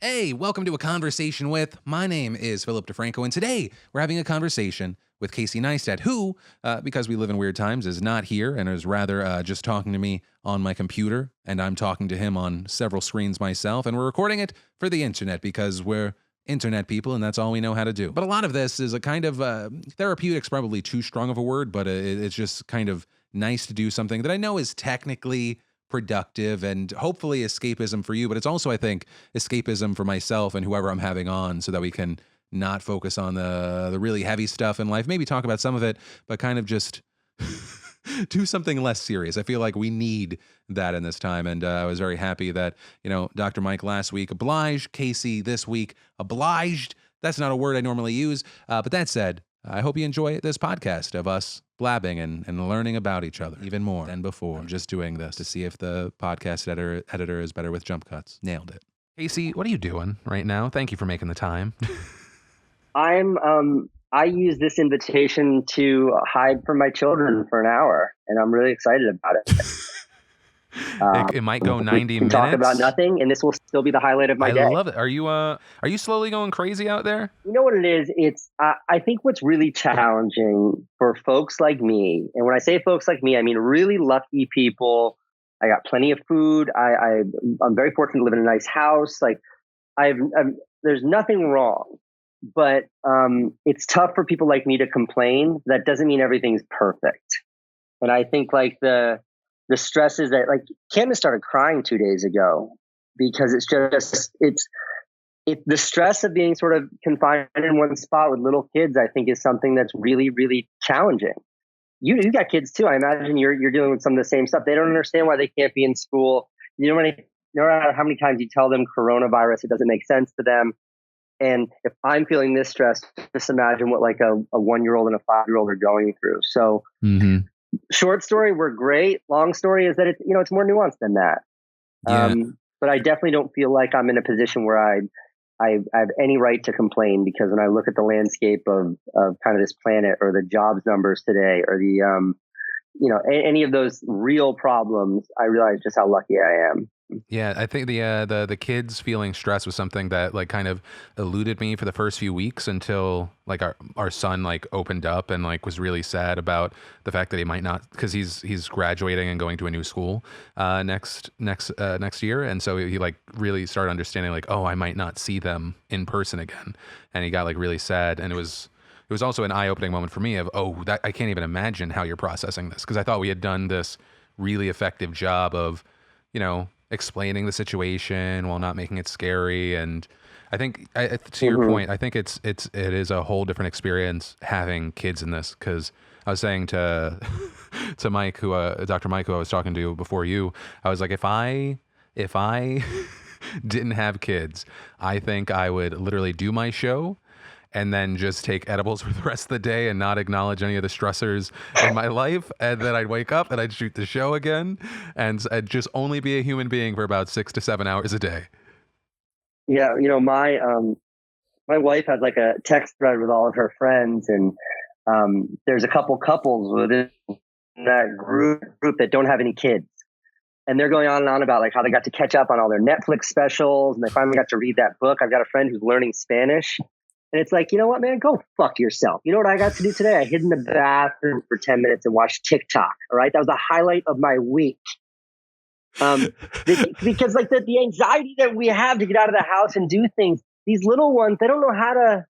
Hey, welcome to A Conversation With. My name is Philip DeFranco, and today we're having a conversation with Casey Neistat, who, because we live in weird times, is not here and is rather just talking to me on my computer, and I'm talking to him on several screens myself, and we're recording it for the internet because we're internet people, and that's all we know how to do. But a lot of this is a kind of therapeutic's probably too strong of a word, but it's just kind of nice to do something that I know is technically productive and hopefully escapism for you, but it's also, I think, escapism for myself and whoever I'm having on, so that we can not focus on the really heavy stuff in life, maybe talk about some of it, but kind of just do something less serious. I feel like we need that in this time, and I was very happy that, Dr. Mike last week obliged, Casey this week obliged. That's not a word I normally use, but that said, I hope you enjoy this podcast of us blabbing and learning about each other even more than before. I'm just doing this to see if the podcast editor is better with jump cuts. Nailed it. Casey, what are you doing right now? Thank you for making the time. I use this invitation to hide from my children for an hour, and I'm really excited about it. It might go 90 minutes. Talk about nothing, and this will still be the highlight of my day. I love it. Are you slowly going crazy out there? You know what it is? It's I think what's really challenging for folks like me, and when I say folks like me, I mean really lucky people. I got plenty of food. I'm very fortunate to live in a nice house. Like there's nothing wrong, but it's tough for people like me to complain. That doesn't mean everything's perfect. And I think like the stress is that, like, Candace started crying 2 days ago because it's the stress of being sort of confined in one spot with little kids, I think, is something that's really, really challenging. You got kids too. I imagine you're dealing with some of the same stuff. They don't understand why they can't be in school. No matter how many times you tell them coronavirus, it doesn't make sense to them. And if I'm feeling this stress, just imagine what like a 1-year-old and a 5-year-old are going through. So, short story, we're great. Long story is that it's more nuanced than that. Yeah. But I definitely don't feel like I'm in a position where I have any right to complain, because when I look at the landscape of kind of this planet, or the jobs numbers today, or the any of those real problems, I realize just how lucky I am. Yeah, I think the kids feeling stress was something that like kind of eluded me for the first few weeks, until like our son like opened up and like was really sad about the fact that he might not, because he's graduating and going to a new school next year, and so he like really started understanding like, oh, I might not see them in person again, and he got like really sad, and it was also an eye-opening moment for me of, oh, that I can't even imagine how you're processing this, because I thought we had done this really effective job of explaining the situation while not making it scary. And I think to your point, I think it is a whole different experience having kids in this, because I was saying to Mike, Dr. Mike, who I was talking to before you, I was like, if I didn't have kids, I think I would literally do my show and then just take edibles for the rest of the day and not acknowledge any of the stressors in my life. And then I'd wake up and I'd shoot the show again, and I'd just only be a human being for about 6 to 7 hours a day. Yeah. My wife has like a text thread with all of her friends, and there's a couple couples within that group that don't have any kids. And they're going on and on about like how they got to catch up on all their Netflix specials, and they finally got to read that book. I've got a friend who's learning Spanish. And it's like, you know what, man, go fuck yourself. You know what I got to do today? I hid in the bathroom for 10 minutes and watched TikTok. All right. That was the highlight of my week. Because like the anxiety that we have to get out of the house and do things, these little ones, they don't know how to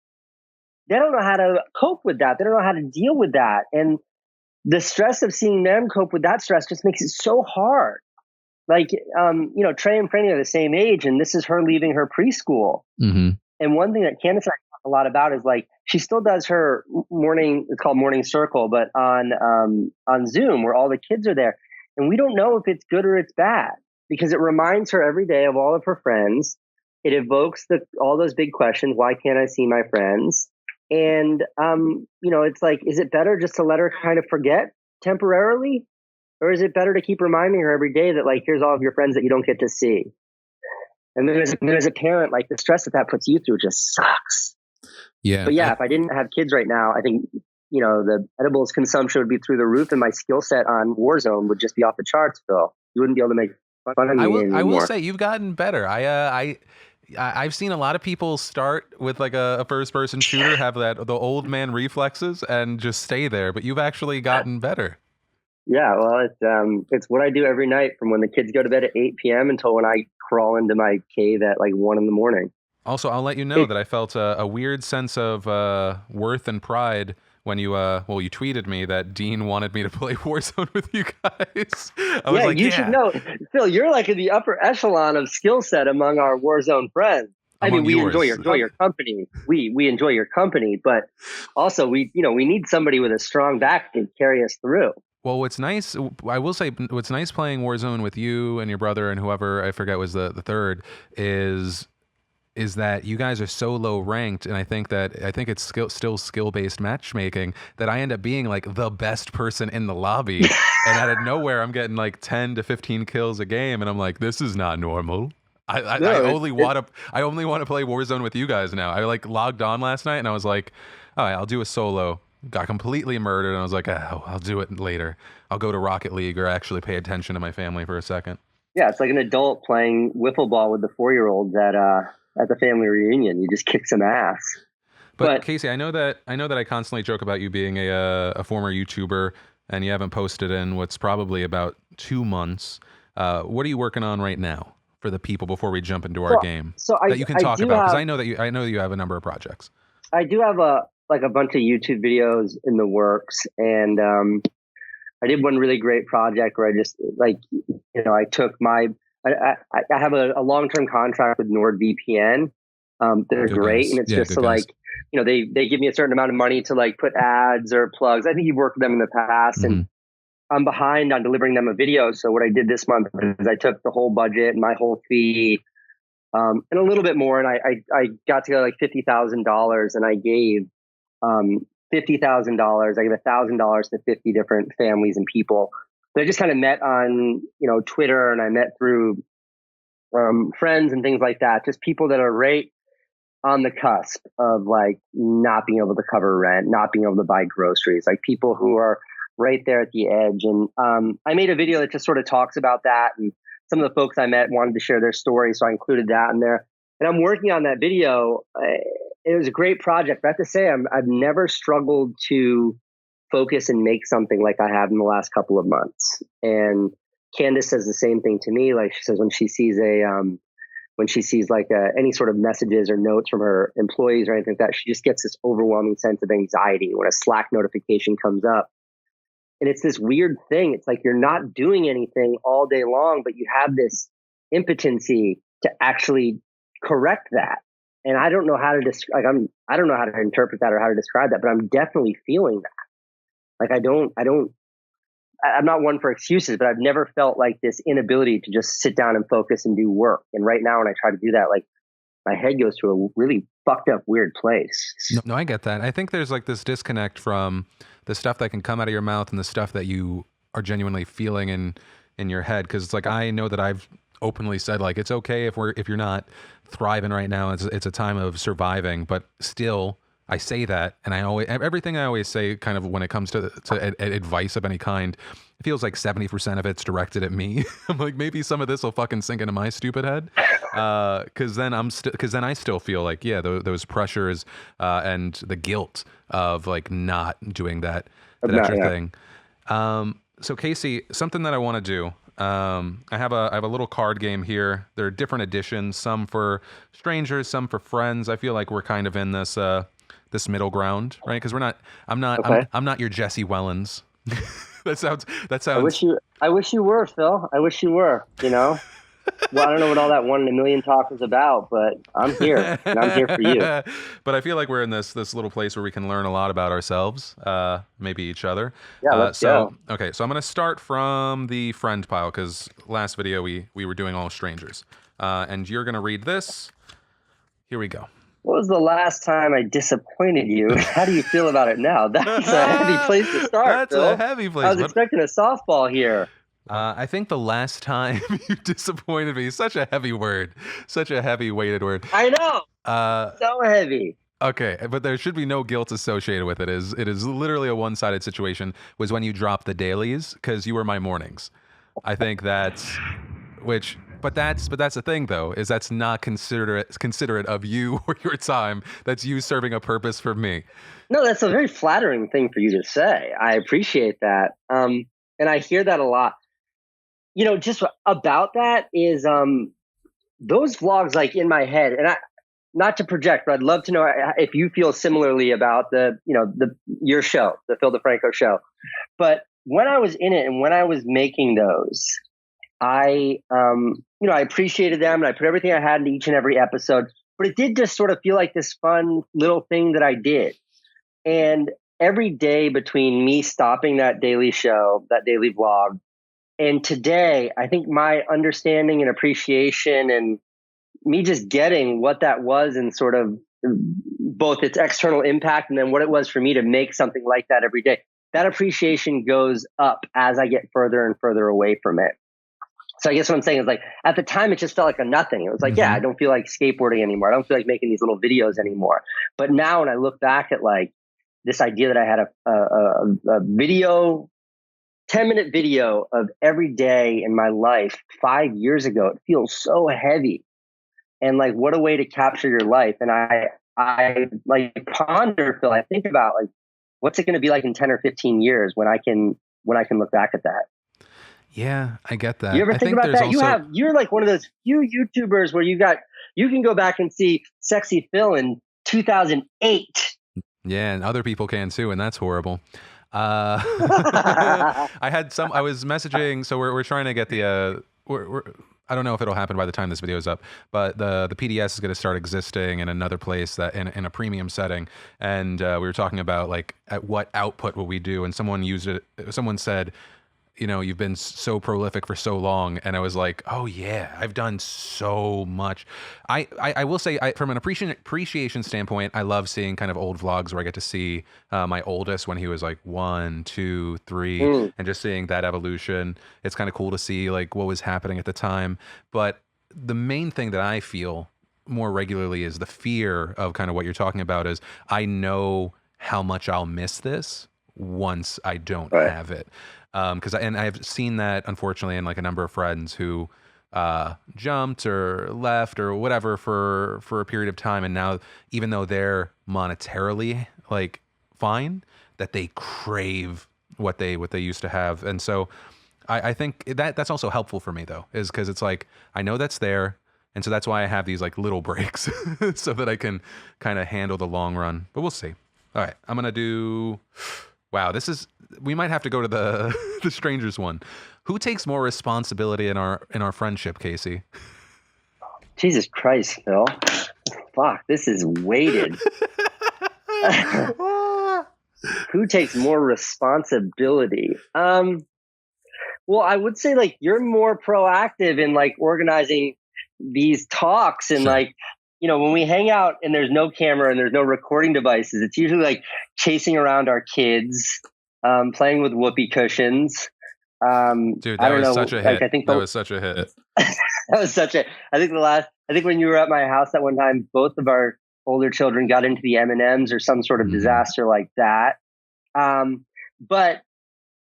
cope with that. They don't know how to deal with that. And the stress of seeing them cope with that stress just makes it so hard. Like, Trey and Franny are the same age, and this is her leaving her preschool. Mm-hmm. And one thing that Candace and I talk a lot about is like, she still does her morning, it's called Morning Circle, but on Zoom, where all the kids are there. And we don't know if it's good or it's bad, because it reminds her every day of all of her friends. It evokes all those big questions. Why can't I see my friends? And, it's like, is it better just to let her kind of forget temporarily? Or is it better to keep reminding her every day that like, here's all of your friends that you don't get to see? And then as a parent, like the stress that puts you through just sucks. Yeah. But yeah, if I didn't have kids right now, I think, the edibles consumption would be through the roof, and my skill set on Warzone would just be off the charts, Phil. You wouldn't be able to make fun of me anymore. I will say you've gotten better. I've seen a lot of people start with like a first person shooter, have the old man reflexes and just stay there, but you've actually gotten better. Yeah, well, it's what I do every night from when the kids go to bed at 8 p.m. until when I crawl into my cave at like 1 in the morning. Also, I'll let you know that I felt a weird sense of worth and pride when you you tweeted me that Dean wanted me to play Warzone with you guys. I was like, you should know, Phil. You're like in the upper echelon of skill set among our Warzone friends. I mean, we enjoy your company. We enjoy your company, but also we need somebody with a strong back to carry us through. Well, what's nice, I will say, what's nice playing Warzone with you and your brother and whoever, I forget was the third, is that you guys are so low ranked, and I think it's still skill-based matchmaking, that I end up being like the best person in the lobby, and out of nowhere I'm getting like 10 to 15 kills a game, and I'm like, this is not normal. I only want to play Warzone with you guys now. I like logged on last night and I was like, all right, I'll do a solo. Got completely murdered, and I was like, oh, I'll do it later. I'll go to Rocket League or actually pay attention to my family for a second. Yeah, it's like an adult playing wiffle ball with the 4-year-olds at the family reunion. You just kick some ass. But Casey, I know that I constantly joke about you being a former YouTuber, and you haven't posted in what's probably about 2 months. What are you working on right now for the people before we jump into our game that you can talk about? Because I know you have a number of projects. I do have a bunch of YouTube videos in the works, and I did one really great project where I just I took my I have a long-term contract with NordVPN. They're great, and it's just to they give me a certain amount of money to like put ads or plugs. I think you've worked with them in the past, and I'm behind on delivering them a video. So what I did this month is I took the whole budget and my whole fee, and a little bit more, and I got to go like $50,000, and I gave $50,000. I gave $1,000 to 50 different families and people. So I just kind of met on, Twitter, and I met through friends and things like that. Just people that are right on the cusp of like not being able to cover rent, not being able to buy groceries, like people who are right there at the edge. And I made a video that just sort of talks about that. And some of the folks I met wanted to share their story, so I included that in there. And I'm working on that video. It was a great project. But I have to say, I've never struggled to focus and make something like I have in the last couple of months. And Candace says the same thing to me. Like she says, when she sees any sort of messages or notes from her employees or anything like that, she just gets this overwhelming sense of anxiety when a Slack notification comes up. And it's this weird thing. It's like you're not doing anything all day long, but you have this impotency to actually correct that. And I don't know how to I don't know how to interpret that or how to describe that, but I'm definitely feeling that. Like I'm not one for excuses, but I've never felt like this inability to just sit down and focus and do work. And right now, when I try to do that, like my head goes to a really fucked up, weird place. No, I get that. I think there's like this disconnect from the stuff that can come out of your mouth and the stuff that you are genuinely feeling in your head. Cause it's like, I know that I've openly said like, it's okay if you're not thriving right now. It's a time of surviving, but still I say that, and everything I always say, kind of when it comes to advice of any kind, it feels like 70% of it's directed at me. I'm like, maybe some of this will fucking sink into my stupid head, because then I still feel like, yeah, those pressures and the guilt of like not doing that extra thing. So Casey, something that I want to do. I have a little card game here. There are different editions, some for strangers, some for friends. I feel like we're kind of in this middle ground, right? Because I'm not your Jesse Wellens. that sounds. I wish you were, Phil. I wish you were. Well, I don't know what all that 1 in a million talk is about, but I'm here, and I'm here for you. But I feel like we're in this little place where we can learn a lot about ourselves, maybe each other. Yeah, let's go. Okay, so I'm going to start from the friend pile, because last video we were doing all strangers. And you're going to read this. Here we go. What was the last time I disappointed you? How do you feel about it now? That's a heavy place to start. That's Phil. a heavy place. I was expecting a softball here. I think the last time you disappointed me, such a heavy word, such a heavy weighted word. I know. So heavy. Okay, but there should be no guilt associated with it. It is literally a one-sided situation, was when you dropped the dailies, because you were my mornings. I think that's, which, But that's the thing though, is that's not considerate of you or your time. That's you serving a purpose for me. No, that's a very flattering thing for you to say. I appreciate that. And I hear that a lot. Just about that is those vlogs, like, in my head, and I, not to project, but I'd love to know if you feel similarly about your show, the Phil DeFranco show. But when I was in it and when I was making those, I appreciated them and I put everything I had into each and every episode, but it did just sort of feel like this fun little thing that I did. And every day between me stopping that daily show, that daily vlog, and today, I think my understanding and appreciation and me just getting what that was and sort of both its external impact and then what it was for me to make something like that every day, that appreciation goes up as I get further and further away from it. So I guess what I'm saying is, like, at the time, it just felt like a nothing. It was like, yeah, I don't feel like skateboarding anymore. I don't feel like making these little videos anymore. But now when I look back at, like, this idea that I had a video, 10-minute video of every day in my life 5 years ago, it feels so heavy. And, like, what a way to capture your life. And I like ponder, Phil, I think about, like, what's it going to be like in 10 or 15 years when I can look back at that. Yeah, I get that. You ever think about that? You're like one of those few YouTubers where you can go back and see Sexy Phil in 2008. Yeah, and other people can too, and that's horrible. I was messaging, so we're trying to get the I don't know if it'll happen by the time this video is up, but the PDS is going to start existing in another place that in a premium setting, and we were talking about, like, at what output will we do, and someone said, you've been so prolific for so long. And I was like, oh yeah, I've done so much. I will say, from an appreciation standpoint, I love seeing kind of old vlogs where I get to see my oldest when he was like 1, 2, 3, and just seeing that evolution. It's kind of cool to see, like, what was happening at the time. But the main thing that I feel more regularly is the fear of kind of what you're talking about is I know how much I'll miss this once I don't have it. And I've seen that, unfortunately, in, like, a number of friends who jumped or left or whatever for a period of time, and now, even though they're monetarily, like, fine, that they crave what they used to have. And so I think that's also helpful for me, though, is because it's like I know that's there, and so that's why I have these, like, little breaks so that I can kind of handle the long run. But we'll see. All right, I'm gonna do. Wow, we might have to go to the the strangers one. Who takes more responsibility in our friendship, Casey? Jesus Christ, Phil. Fuck, this is weighted. Who takes more responsibility? Well, I would say, like, you're more proactive in, like, organizing these talks and, like, when we hang out and there's no camera and there's no recording devices, it's usually like chasing around our kids, playing with whoopee cushions. Dude, that was such a hit. I think that was such a hit. That was such a. I think when you were at my house that one time, both of our older children got into the M&Ms or some sort of disaster like that. But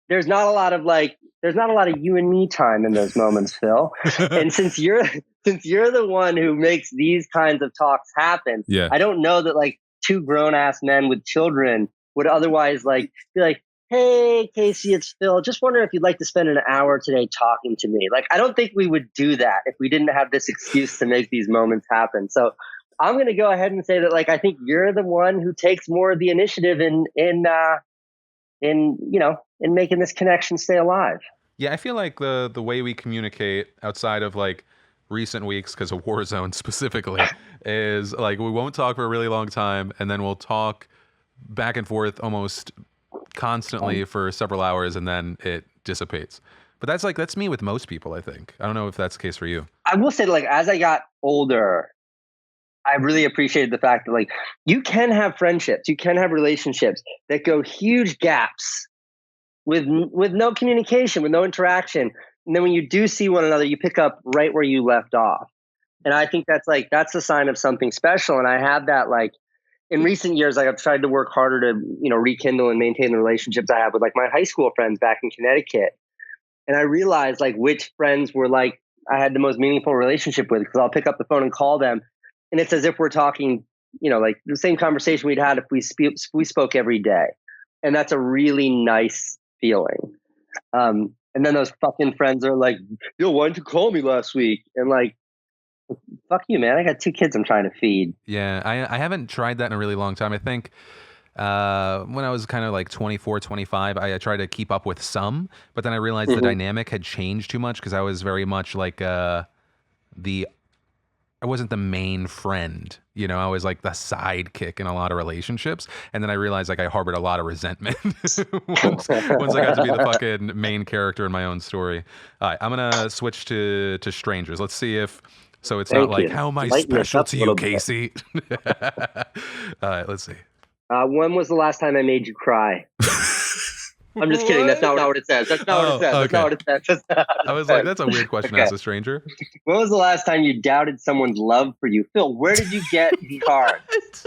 there's not a lot of you and me time in those moments, Phil. And since you're the one who makes these kinds of talks happen, I don't know that, like, two grown ass men with children would otherwise, like, be like, hey, Casey, it's Phil. Just wondering if you'd like to spend an hour today talking to me. Like, I don't think we would do that if we didn't have this excuse to make these moments happen. So I'm going to go ahead and say that, like, I think you're the one who takes more of the initiative in making this connection stay alive. Yeah, I feel like the way we communicate outside of, like, recent weeks, because of Warzone specifically, is, like, we won't talk for a really long time, and then we'll talk back and forth almost constantly for several hours, and then it dissipates. But that's me with most people, I think. I don't know if that's the case for you. I will say, like, as I got older, I really appreciated the fact that, like, you can have friendships, you can have relationships that go huge gaps with no communication, with no interaction. And then when you do see one another, you pick up right where you left off. And I think that's a sign of something special. And I have that, like, in recent years, I've tried to work harder to, rekindle and maintain the relationships I have with, like, my high school friends back in Connecticut. And I realized, like, which friends were, like, I had the most meaningful relationship with, because I'll pick up the phone and call them, and it's as if we're talking, like the same conversation we'd had if we spoke every day, and that's a really nice feeling. And then those fucking friends are like, "Yo, why didn't you call me last week?" And like, fuck you, man. I got 2 kids I'm trying to feed. Yeah, I haven't tried that in a really long time. I think when I was kind of like 24, 25, I tried to keep up with some, but then I realized the dynamic had changed too much because I was very much like I wasn't the main friend, I was like the sidekick in a lot of relationships. And then I realized like I harbored a lot of resentment once I got to be the fucking main character in my own story. All right, I'm going to switch to strangers. Let's see if, so it's not like, how am I special to you, Casey? All right, let's see. When was the last time I made you cry? I'm just kidding. That's not what it says. That's not what it says. That's not what it says. I was like, that's a weird question to ask a stranger. When was the last time you doubted someone's love for you? Phil, where did you get the cards?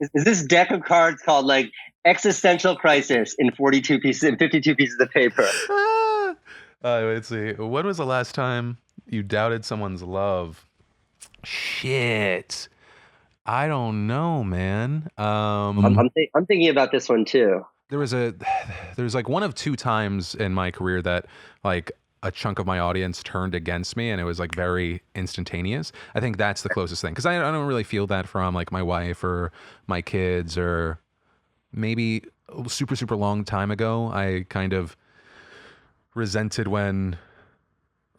Is this deck of cards called like Existential Crisis in 52 pieces of paper? Let's see. When was the last time you doubted someone's love? Shit. I don't know, man. I'm thinking about this one too. There's like one of 2 times in my career that like a chunk of my audience turned against me, and it was like very instantaneous. I think that's the closest thing, because I don't really feel that from like my wife or my kids, or maybe a super, super long time ago, I kind of resented when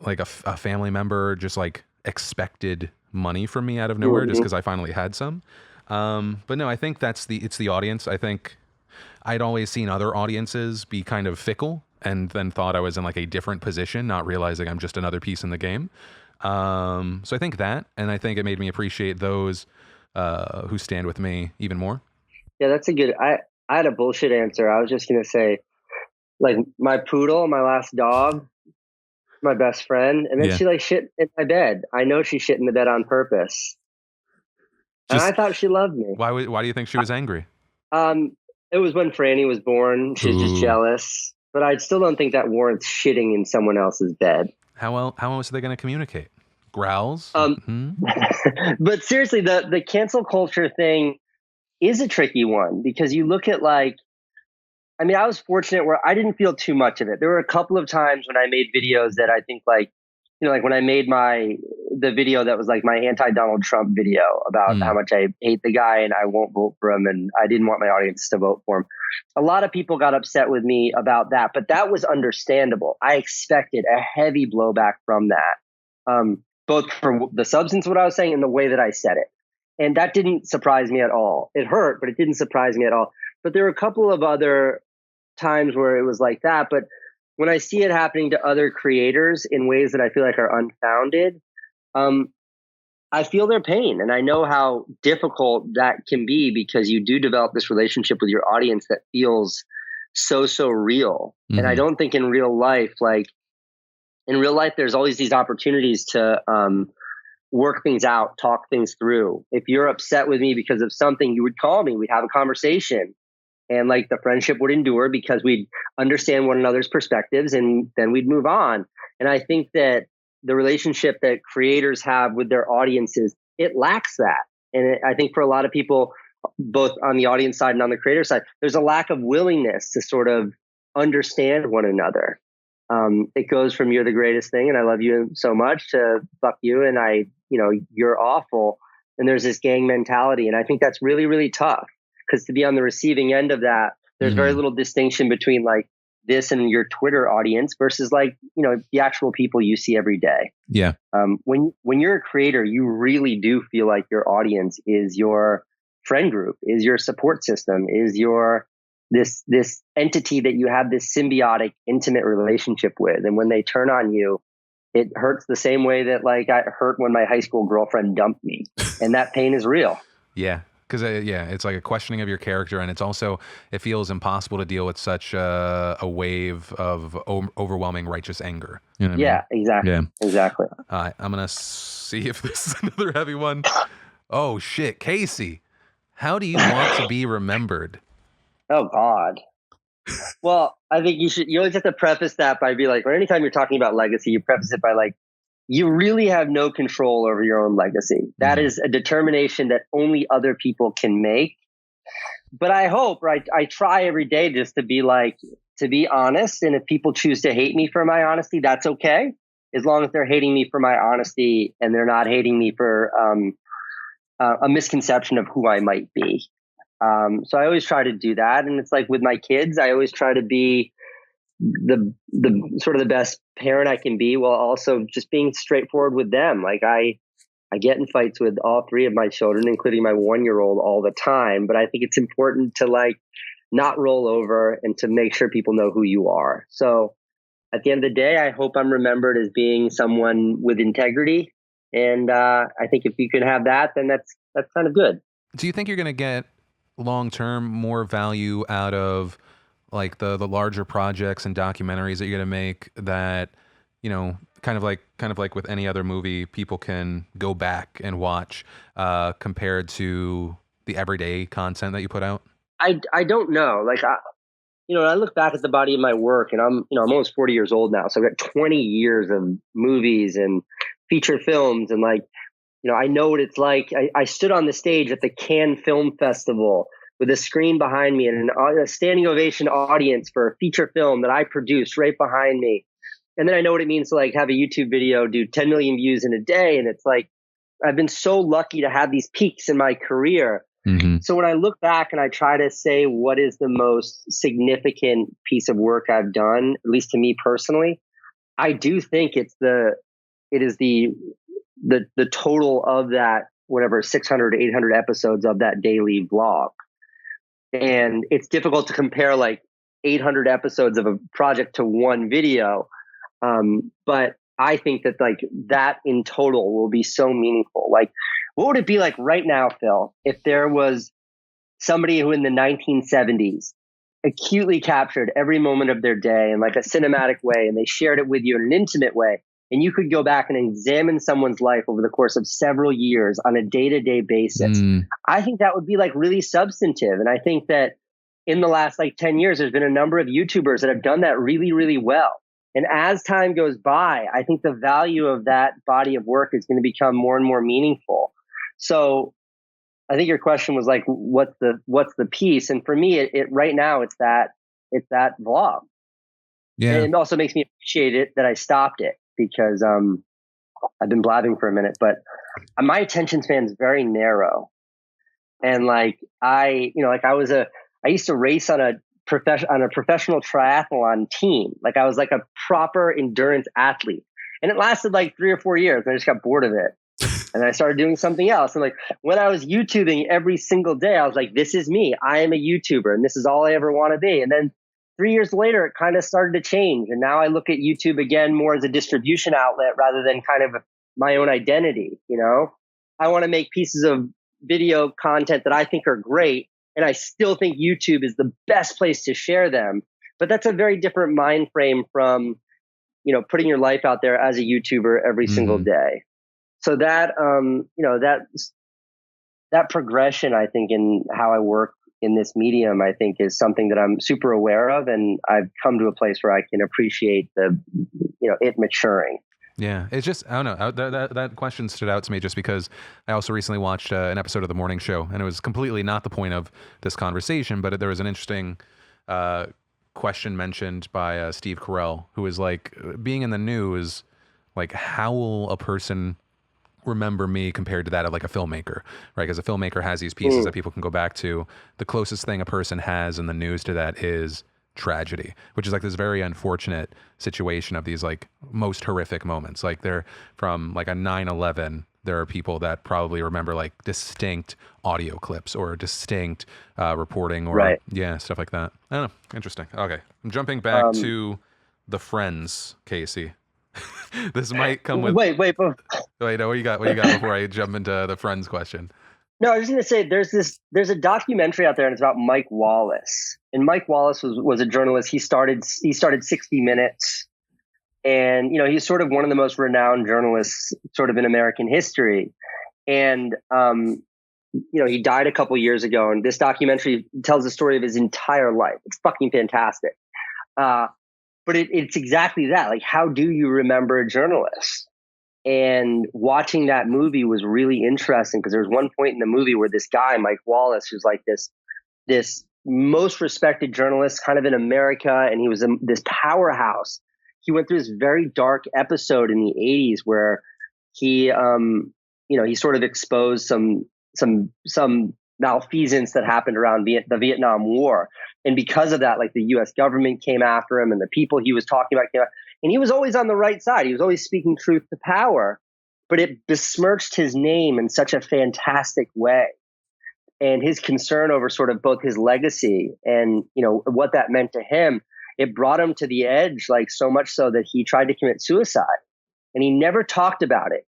like a family member just like expected money from me out of nowhere just because I finally had some. But no, I think it's the audience. I think I'd always seen other audiences be kind of fickle, and then thought I was in like a different position, not realizing I'm just another piece in the game. So I think that, and I think it made me appreciate those who stand with me even more. Yeah, that's a good. I had a bullshit answer. I was just gonna say, like, my poodle, my last dog, my best friend, and then she like shit in my bed. I know she shit in the bed on purpose, and I thought she loved me. Why do you think she was angry? It was when Franny was born. She's just jealous, but I still don't think that warrants shitting in someone else's bed. How else are they going to communicate? Growls? But seriously, the cancel culture thing is a tricky one, because you look at like, I mean, I was fortunate where I didn't feel too much of it. There were a couple of times when I made videos that I think like, like when I made the video that was like my anti-Donald Trump video about how much I hate the guy and I won't vote for him, and I didn't want my audience to vote for him. A lot of people got upset with me about that, but that was understandable. I expected a heavy blowback from that, both for the substance of what I was saying and the way that I said it. And that didn't surprise me at all. It hurt, but it didn't surprise me at all. But there were a couple of other times where it was like that. But when I see it happening to other creators in ways that I feel like are unfounded, I feel their pain, and I know how difficult that can be, because you do develop this relationship with your audience that feels so real. And I don't think in real life, there's always these opportunities to work things out, talk things through. If you're upset with me because of something, you would call me, we'd have a conversation. And like the friendship would endure because we'd understand one another's perspectives, and then we'd move on. And I think that the relationship that creators have with their audiences, it lacks that. And I think for a lot of people, both on the audience side and on the creator side, there's a lack of willingness to sort of understand one another. It goes from "you're the greatest thing and I love you so much" to "fuck you and you're awful." And there's this gang mentality. And I think that's really, really tough. Because to be on the receiving end of that, there's very little distinction between like this and your Twitter audience versus like, the actual people you see every day. Yeah. When you're a creator, you really do feel like your audience is your friend group, is your support system, is your this entity that you have this symbiotic, intimate relationship with. And when they turn on you, it hurts the same way that like I hurt when my high school girlfriend dumped me. And that pain is real. Yeah. Because, it's like a questioning of your character, and it feels impossible to deal with such a wave of overwhelming righteous anger. You know what I mean? Exactly. Yeah, exactly. I'm going to see if this is another heavy one. Oh, shit. Casey, how do you want to be remembered? Oh, God. Well, I think you always have to preface that by be like, or anytime you're talking about legacy, you preface it by like, you really have no control over your own legacy. That is a determination that only other people can make. But I hope, right? I try every day just to be honest. And if people choose to hate me for my honesty, that's okay. As long as they're hating me for my honesty and they're not hating me for a misconception of who I might be. So I always try to do that. And it's like with my kids, I always try to be the sort of the best parent I can be, while also just being straightforward with them. Like I get in fights with all three of my children, including my 1-year-old, all the time. But I think it's important to not roll over and to make sure people know who you are. So at the end of the day, I hope I'm remembered as being someone with integrity. And I think if you can have that, then that's kind of good. Do you think you're going to get long-term more value out of like the larger projects and documentaries that you're going to make that, kind of like with any other movie, people can go back and watch compared to the everyday content that you put out? I don't know. I look back at the body of my work, and I'm almost 40 years old now. So I've got 20 years of movies and feature films. And I know what it's like. I stood on the stage at the Cannes Film Festival with a screen behind me and a standing ovation audience for a feature film that I produced right behind me. And then I know what it means to have a YouTube video do 10 million views in a day. And it's I've been so lucky to have these peaks in my career. Mm-hmm. So when I look back and I try to say what is the most significant piece of work I've done, at least to me personally, I do think it is the total of that, whatever, 600, 800 episodes of that daily vlog. And it's difficult to compare 800 episodes of a project to one video. But I think that that in total will be so meaningful. What would it be like right now, Phil, if there was somebody who in the 1970s acutely captured every moment of their day in a cinematic way, and they shared it with you in an intimate way, and you could go back and examine someone's life over the course of several years on a day-to-day basis? I think that would be really substantive. And I think that in the last 10 years, there's been a number of YouTubers that have done that really, really well. And as time goes by, I think the value of that body of work is going to become more and more meaningful. So I think your question was what's the piece? And for me, it right now, it's that vlog. Yeah. And it also makes me appreciate it that I stopped it, because I've been blabbing for a minute, but my attention span is very narrow. And I used to race on a professional triathlon team. I was a proper endurance athlete, and it lasted 3 or 4 years. And I just got bored of it. And I started doing something else. And when I was YouTubing every single day, I was this is me. I am a YouTuber, and this is all I ever want to be. And then 3 years later, it kind of started to change. And now I look at YouTube again more as a distribution outlet rather than kind of my own identity. I want to make pieces of video content that I think are great. And I still think YouTube is the best place to share them. But that's a very different mind frame from, putting your life out there as a YouTuber every single day. So that, that progression, I think, in how I work in this medium, I think, is something that I'm super aware of. And I've come to a place where I can appreciate it maturing. Yeah, it's just, I don't know, that question stood out to me just because I also recently watched an episode of The Morning Show, and it was completely not the point of this conversation, but there was an interesting question mentioned by Steve Carell, who was being in the news, how will a person remember me compared to that of a filmmaker, right? Because a filmmaker has these pieces that people can go back to. The closest thing a person has in the news to that is tragedy, which is this very unfortunate situation of these most horrific moments. They're from a 9/11. There are people that probably remember distinct audio clips or distinct reporting or stuff like that. I don't know. Interesting. Okay, I'm jumping back to the Friends, Casey. This might come with. Wait. No, what you got before I jump into the Friends question? No, I was just going to say there's a documentary out there, and it's about Mike Wallace. And Mike Wallace was a journalist. He started 60 Minutes, and he's sort of one of the most renowned journalists sort of in American history. And he died a couple years ago, and this documentary tells the story of his entire life. It's fucking fantastic. But it's exactly that. How do you remember a journalist? And watching that movie was really interesting because there was one point in the movie where this guy, Mike Wallace, who's like this most respected journalist kind of in America, and he was this powerhouse. He went through this very dark episode in the 80s where he he sort of exposed some malfeasance that happened around the Vietnam War. And because of that, like the US government came after him and the people he was talking about came after, and he was always on the right side. He was always speaking truth to power, but it besmirched his name in such a fantastic way. And his concern over sort of both his legacy and, what that meant to him, it brought him to the edge, like so much so that he tried to commit suicide. And he never talked about it.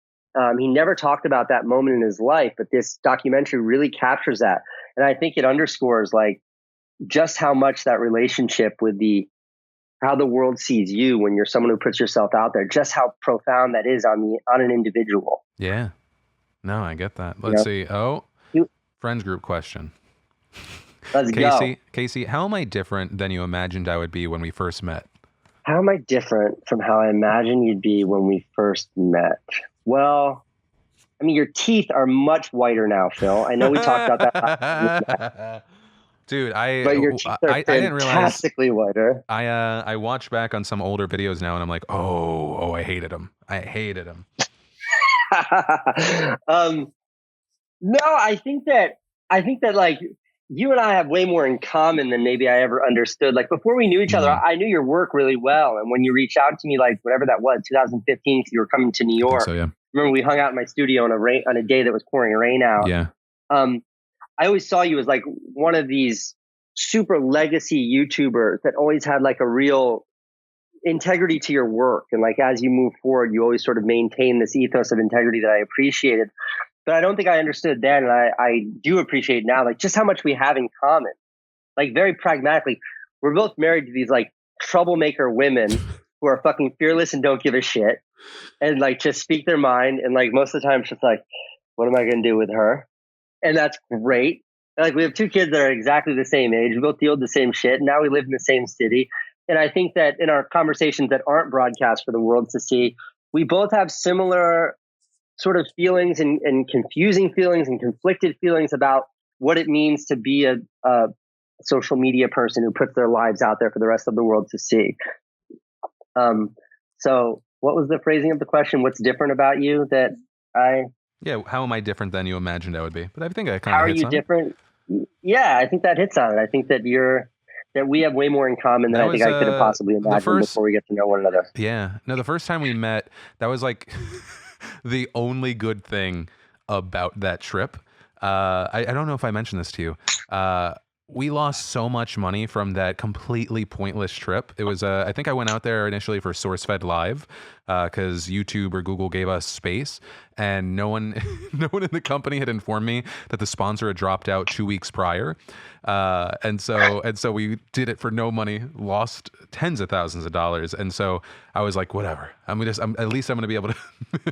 He never talked about that moment in his life, but this documentary really captures that. And I think it underscores like just how much that relationship with how the world sees you when you're someone who puts yourself out there, just how profound that is on an individual. Yeah. No, I get that. Let's see. Oh, friends group question. Let's go. Casey, how am I different than you imagined I would be when we first met? How am I different from how I imagined you'd be when we first met? Well, I mean, your teeth are much whiter now, Phil. I know we talked about that. Dude, but your teeth are fantastically whiter. I watch back on some older videos now, and I'm like, oh, I hated him. I hated him. No, I think that like you and I have way more in common than maybe I ever understood. Like before we knew each other, I knew your work really well. And when you reached out to me, like whatever that was, 2015, because you were coming to New York. So, yeah. Remember we hung out in my studio on a day that was pouring rain out. Yeah. I always saw you as like one of these super legacy YouTubers that always had like a real integrity to your work. And like, as you move forward, you always sort of maintain this ethos of integrity that I appreciated. But I don't think I understood then. And I do appreciate now, like just how much we have in common. Like very pragmatically, we're both married to these like troublemaker women who are fucking fearless and don't give a shit. And like just speak their mind. And like most of the time it's just like, what am I going to do with her? And that's great. And like we have two kids that are exactly the same age. We both deal with the same shit. And now we live in the same city. And I think that in our conversations that aren't broadcast for the world to see, we both have similar sort of feelings and confusing feelings and conflicted feelings about what it means to be a social media person who puts their lives out there for the rest of the world to see. So what was the phrasing of the question? What's different about you that Yeah, how am I different than you imagined I would be? But I think I kind of How are you different? Yeah, I think that hits on it. I think that we have way more in common than I think I could have possibly imagined before we get to know one another. Yeah. No, the first time we met, that was like the only good thing about that trip. I don't know if I mentioned this to you. We lost so much money from that completely pointless trip. It was, I think I went out there initially for SourceFed Live because YouTube or Google gave us space, and no one in the company had informed me that the sponsor had dropped out 2 weeks prior, and so we did it for no money, lost tens of thousands of dollars, and so I was like, whatever. At least I'm going to be able to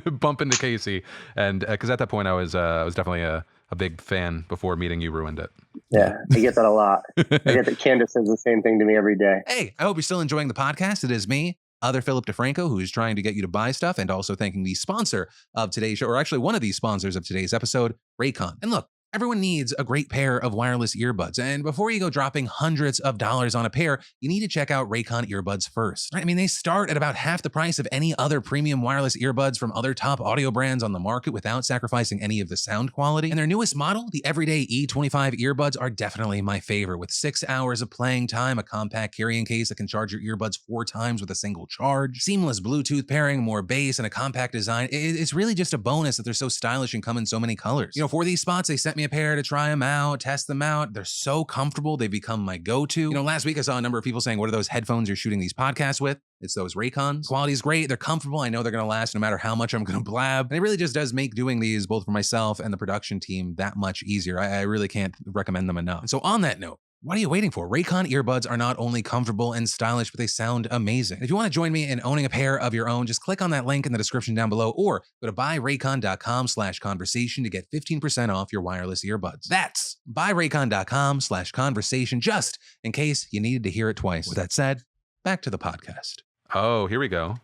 bump into Casey, and because at that point I was definitely a big fan before meeting you ruined it. Yeah, I get that a lot. I get that Candace says the same thing to me every day. Hey, I hope you're still enjoying the podcast. It is me, other Philip DeFranco, who's trying to get you to buy stuff, and also thanking the sponsor of today's show, or actually one of these sponsors of today's episode, Raycon. And look, everyone needs a great pair of wireless earbuds. And before you go dropping hundreds of dollars on a pair, you need to check out Raycon earbuds first. Right? I mean, they start at about half the price of any other premium wireless earbuds from other top audio brands on the market without sacrificing any of the sound quality. And their newest model, the Everyday E25 earbuds, are definitely my favorite. With 6 hours of playing time, a compact carrying case that can charge your earbuds 4 times with a single charge, seamless Bluetooth pairing, more bass, and a compact design. It's really just a bonus that they're so stylish and come in so many colors. For these spots, they sent me a pair to try them out, test them out. They're so comfortable. They've become my go-to. Last week I saw a number of people saying, what are those headphones you're shooting these podcasts with? It's those Raycons. Quality is great. They're comfortable. I know they're going to last no matter how much I'm going to blab. And it really just does make doing these both for myself and the production team that much easier. I really can't recommend them enough. And so on that note, what are you waiting for? Raycon earbuds are not only comfortable and stylish, but they sound amazing. If you want to join me in owning a pair of your own, just click on that link in the description down below, or go to buyraycon.com/conversation to get 15% off your wireless earbuds. That's buyraycon.com/conversation, just in case you needed to hear it twice. With that said, back to the podcast. Oh, here we go.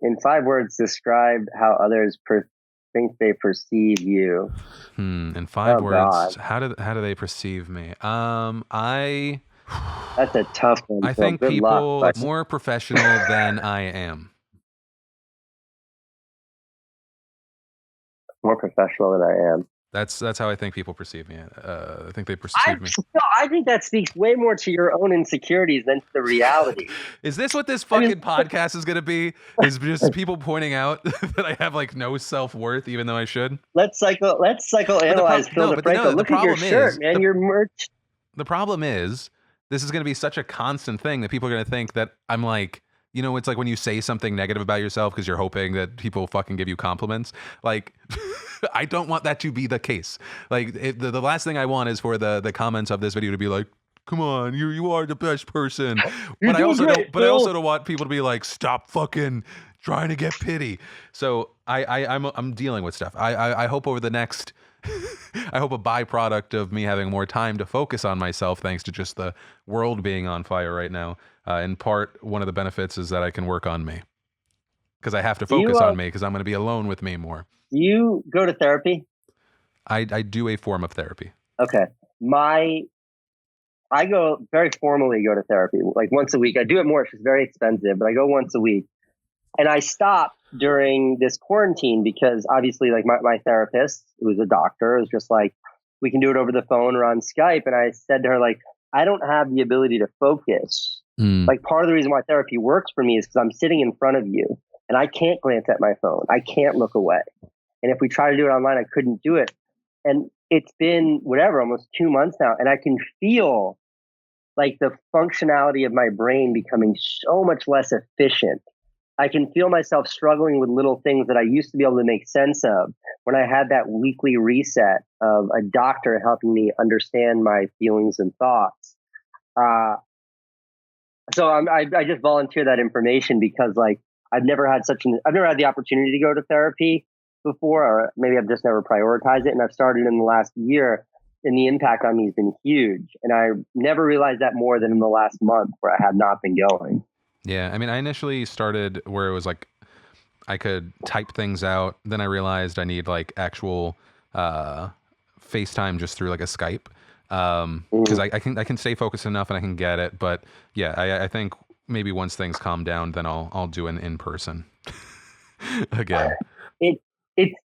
In 5 words, describe how others think they perceive you. In 5 words, God. how do they perceive me? That's a tough one. I think good people luck, more professional than I am. More professional than I am. That's how I think people perceive me. I think they perceive me. I think that speaks way more to your own insecurities than to the reality. Is this what this fucking podcast is going to be? Is just people pointing out that I have like no self-worth, even though I should? Let's psychoanalyze Phil DeFranco. Look at your shirt, man. Your merch. The problem is, this is going to be such a constant thing that people are going to think that I'm like, you know, it's like when you say something negative about yourself because you're hoping that people fucking give you compliments. Like, I don't want that to be the case. Like, the last thing I want is for the comments of this video to be like, come on, you are the best person. But I also don't want people to be like, stop fucking trying to get pity. So I'm dealing with stuff. I hope over the next I hope a byproduct of me having more time to focus on myself, thanks to just the world being on fire right now. In part, one of the benefits is that I can work on me because I have to focus on me because I'm going to be alone with me more. Do you go to therapy? I do a form of therapy. Okay. I go formally to therapy, like once a week. I do it more. It's just very expensive, but I go once a week. And I stopped during this quarantine because obviously like my therapist, who was a doctor, was just like, we can do it over the phone or on Skype. And I said to her, like, I don't have the ability to focus. Like part of the reason why therapy works for me is because I'm sitting in front of you and I can't glance at my phone. I can't look away. And if we try to do it online, I couldn't do it. And it's been almost 2 months now. And I can feel like the functionality of my brain becoming so much less efficient. I can feel myself struggling with little things that I used to be able to make sense of when I had that weekly reset of a doctor helping me understand my feelings and thoughts. So I just volunteer that information because like I've never had the opportunity to go to therapy before, or maybe I've just never prioritized it. And I've started in the last year, and the impact on me has been huge. And I never realized that more than in the last month where I had not been going. Yeah, I mean, I initially started where it was like I could type things out. Then I realized I need like actual FaceTime just through like a Skype because I can stay focused enough and I can get it. But yeah, I think maybe once things calm down, then I'll do an in person again.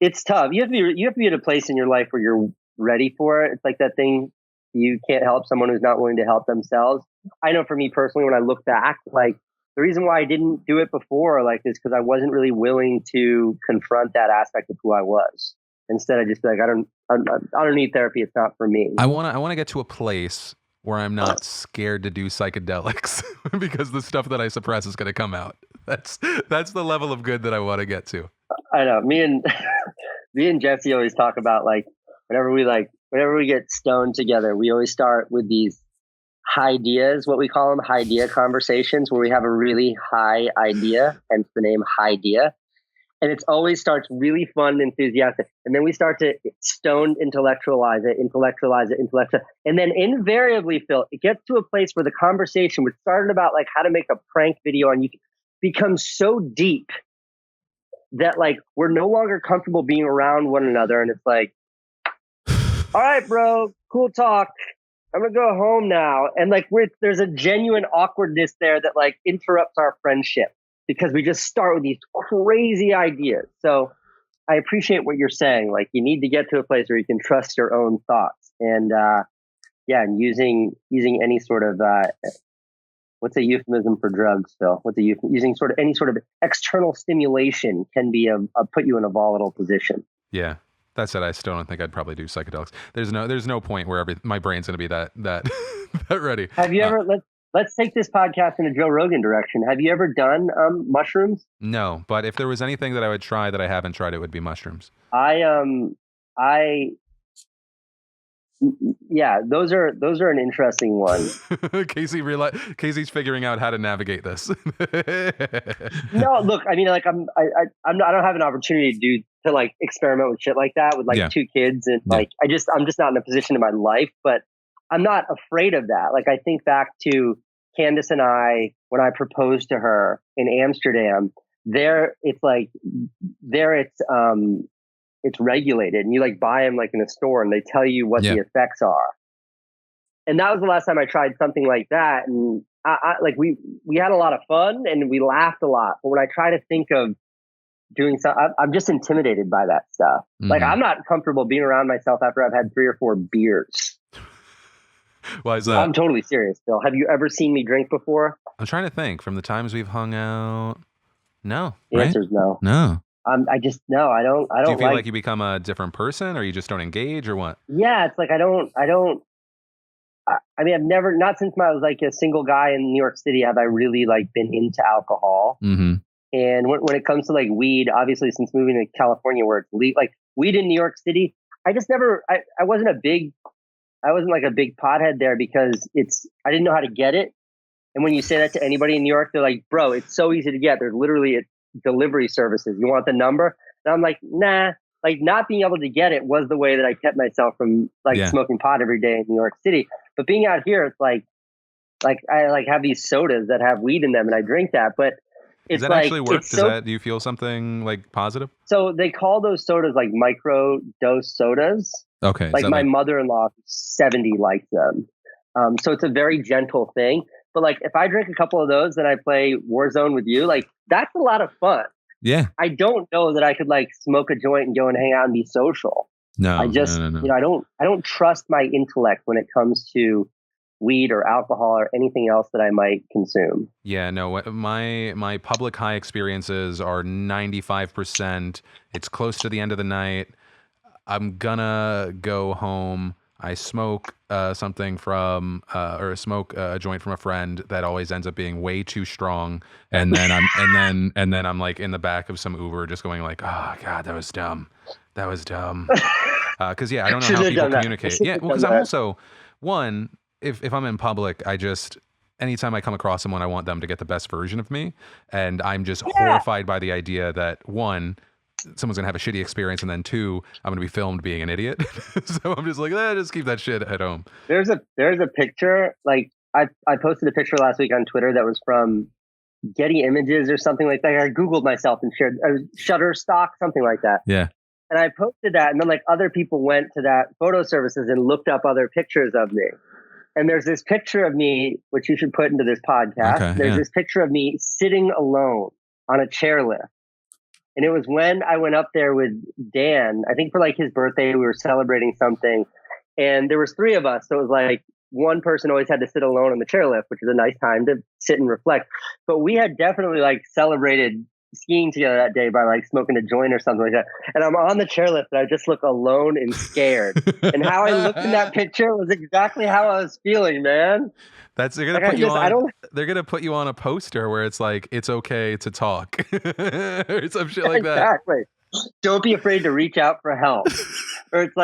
It's tough. You have to be at a place in your life where you're ready for it. It's like that thing, you can't help someone who's not willing to help themselves. I know for me personally, when I look back, like the reason why I didn't do it before, like, is because I wasn't really willing to confront that aspect of who I was. Instead, I just be like, I don't need therapy. It's not for me. I want to get to a place where I'm not scared to do psychedelics because the stuff that I suppress is going to come out. That's the level of good that I want to get to. I know. Me and Jesse always talk about like whenever we get stoned together, we always start with these ideas, what we call them, idea conversations, where we have a really high idea, hence the name idea. And it always starts really fun and enthusiastic. And then we start to stoned intellectualize it. And then invariably, Phil, it gets to a place where the conversation, which started about like how to make a prank video on YouTube, becomes so deep that like we're no longer comfortable being around one another. And it's like, all right, bro, cool talk. I'm going to go home now. And like there's a genuine awkwardness there that like interrupts our friendship because we just start with these crazy ideas. So I appreciate what you're saying. Like you need to get to a place where you can trust your own thoughts. And and using any sort of what's a euphemism for drugs, Phil? Using any sort of external stimulation can be put you in a volatile position. Yeah. That said, I still don't think I'd probably do psychedelics. There's no point where my brain's going to be that ready. Have you ever, let's take this podcast in a Joe Rogan direction. Have you ever done mushrooms? No, but if there was anything that I would try that I haven't tried, it would be mushrooms. Yeah, those are an interesting one. Casey's figuring out how to navigate this. No, look, I mean, like I don't have an opportunity to like experiment with shit like that with like 2 kids, and like I'm just not in a position in my life, but I'm not afraid of that. Like I think back to Candace and I when I proposed to her in Amsterdam. There, it's like it's regulated, and you like buy them like in a store, and they tell you what the effects are. And that was the last time I tried something like that, and I like we had a lot of fun and we laughed a lot. But when I try to think of doing something, I'm just intimidated by that stuff. Like I'm not comfortable being around myself after I've had 3 or 4 beers. Why is that? I'm totally serious, Bill. Have you ever seen me drink before? I'm trying to think. From the times we've hung out, no. The answer is no. No. I just no. I don't. Do you feel like you become a different person, or you just don't engage, or what? Yeah, it's like I don't. I mean, I've never, not since I was like a single guy in New York City, have I really like been into alcohol. Mm-hmm. And when it comes to like weed, obviously since moving to California where it's like weed in New York City, I just never, I wasn't like a big pothead there because I didn't know how to get it. And when you say that to anybody in New York, they're like, bro, it's so easy to get. There's literally delivery services. You want the number? And I'm like, nah. Like not being able to get it was the way that I kept myself from like smoking pot every day in New York City. But being out here, it's like I like have these sodas that have weed in them and I drink that. But it's does that like, actually work? Do you feel something like positive? So they call those sodas like micro dose sodas. Okay. Like my mother-in-law 70 likes them. So it's a very gentle thing. But like if I drink a couple of those and I play Warzone with you, like that's a lot of fun. Yeah. I don't know that I could like smoke a joint and go and hang out and be social. No, I just, no. you know, I don't trust my intellect when it comes to weed or alcohol or anything else that I might consume. Yeah, no, my public high experiences are 95%. It's close to the end of the night. I'm gonna go home. I smoke something from or smoke a joint from a friend that always ends up being way too strong, and then I'm like in the back of some Uber just going like, oh god, that was dumb. Because I don't know how people communicate. Yeah, well, because I'm also one. If I'm in public, I just anytime I come across someone, I want them to get the best version of me, and I'm just horrified by the idea that one, someone's gonna have a shitty experience, and then 2, I'm gonna be filmed being an idiot. So I'm just like, just keep that shit at home. There's a picture, like I posted a picture last week on Twitter that was from Getty Images or something like that. I Googled myself and shared Shutterstock, something like that. Yeah. And I posted that, and then like other people went to that photo services and looked up other pictures of me. And there's this picture of me, which you should put into this podcast. Okay, there's this picture of me sitting alone on a chairlift. And it was when I went up there with Dan, I think for like his birthday, we were celebrating something. And there was 3 of us. So it was like one person always had to sit alone on the chairlift, which is a nice time to sit and reflect. But we had definitely like celebrated skiing together that day by like smoking a joint or something like that. And I'm on the chairlift and I just look alone and scared. And how I looked in that picture was exactly how I was feeling, man. They're gonna put you on. They're gonna put you on a poster where it's like it's okay to talk or some shit like that. Exactly. Don't be afraid to reach out for help. Or it's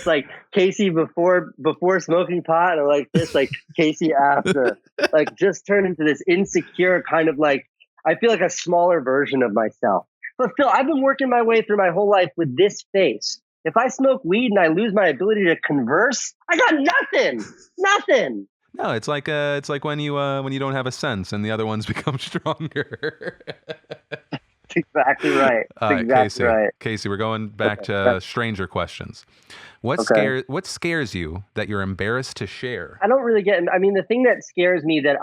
like Casey before smoking pot, or like this, like Casey after. Like just turn into this insecure kind of like, I feel like a smaller version of myself. But Phil, I've been working my way through my whole life with this face. If I smoke weed and I lose my ability to converse, I got nothing. No, it's like when you don't have a sense and the other ones become stronger. That's exactly right. Casey, we're going back to stranger questions. What scares you that you're embarrassed to share? I don't really get. I mean, the thing that scares me that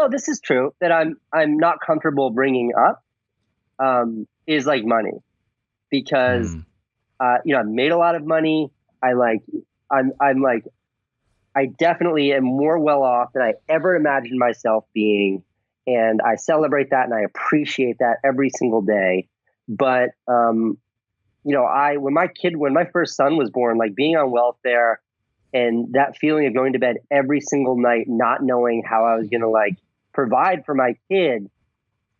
this is true, that I'm not comfortable bringing up is like money, because I've made a lot of money. I definitely am more well off than I ever imagined myself being, and I celebrate that and I appreciate that every single day. But when my first son was born, like being on welfare and that feeling of going to bed every single night, not knowing how I was going to like provide for my kid,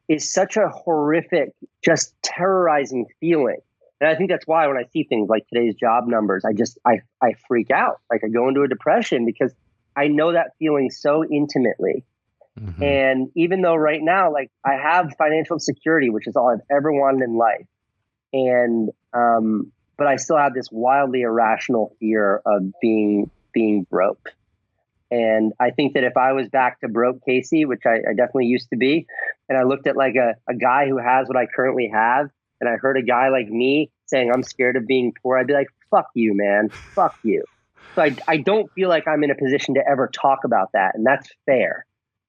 is such a horrific, just terrorizing feeling. And I think that's why when I see things like today's job numbers, I freak out. Like I go into a depression because I know that feeling so intimately. Mm-hmm. And even though right now, like I have financial security, which is all I've ever wanted in life. And, but I still have this wildly irrational fear of being broke. And I think that if I was back to broke Casey, which I definitely used to be, and I looked at like a guy who has what I currently have, and I heard a guy like me saying, I'm scared of being poor, I'd be like, fuck you, man. Fuck you. So I don't feel like I'm in a position to ever talk about that. And that's fair.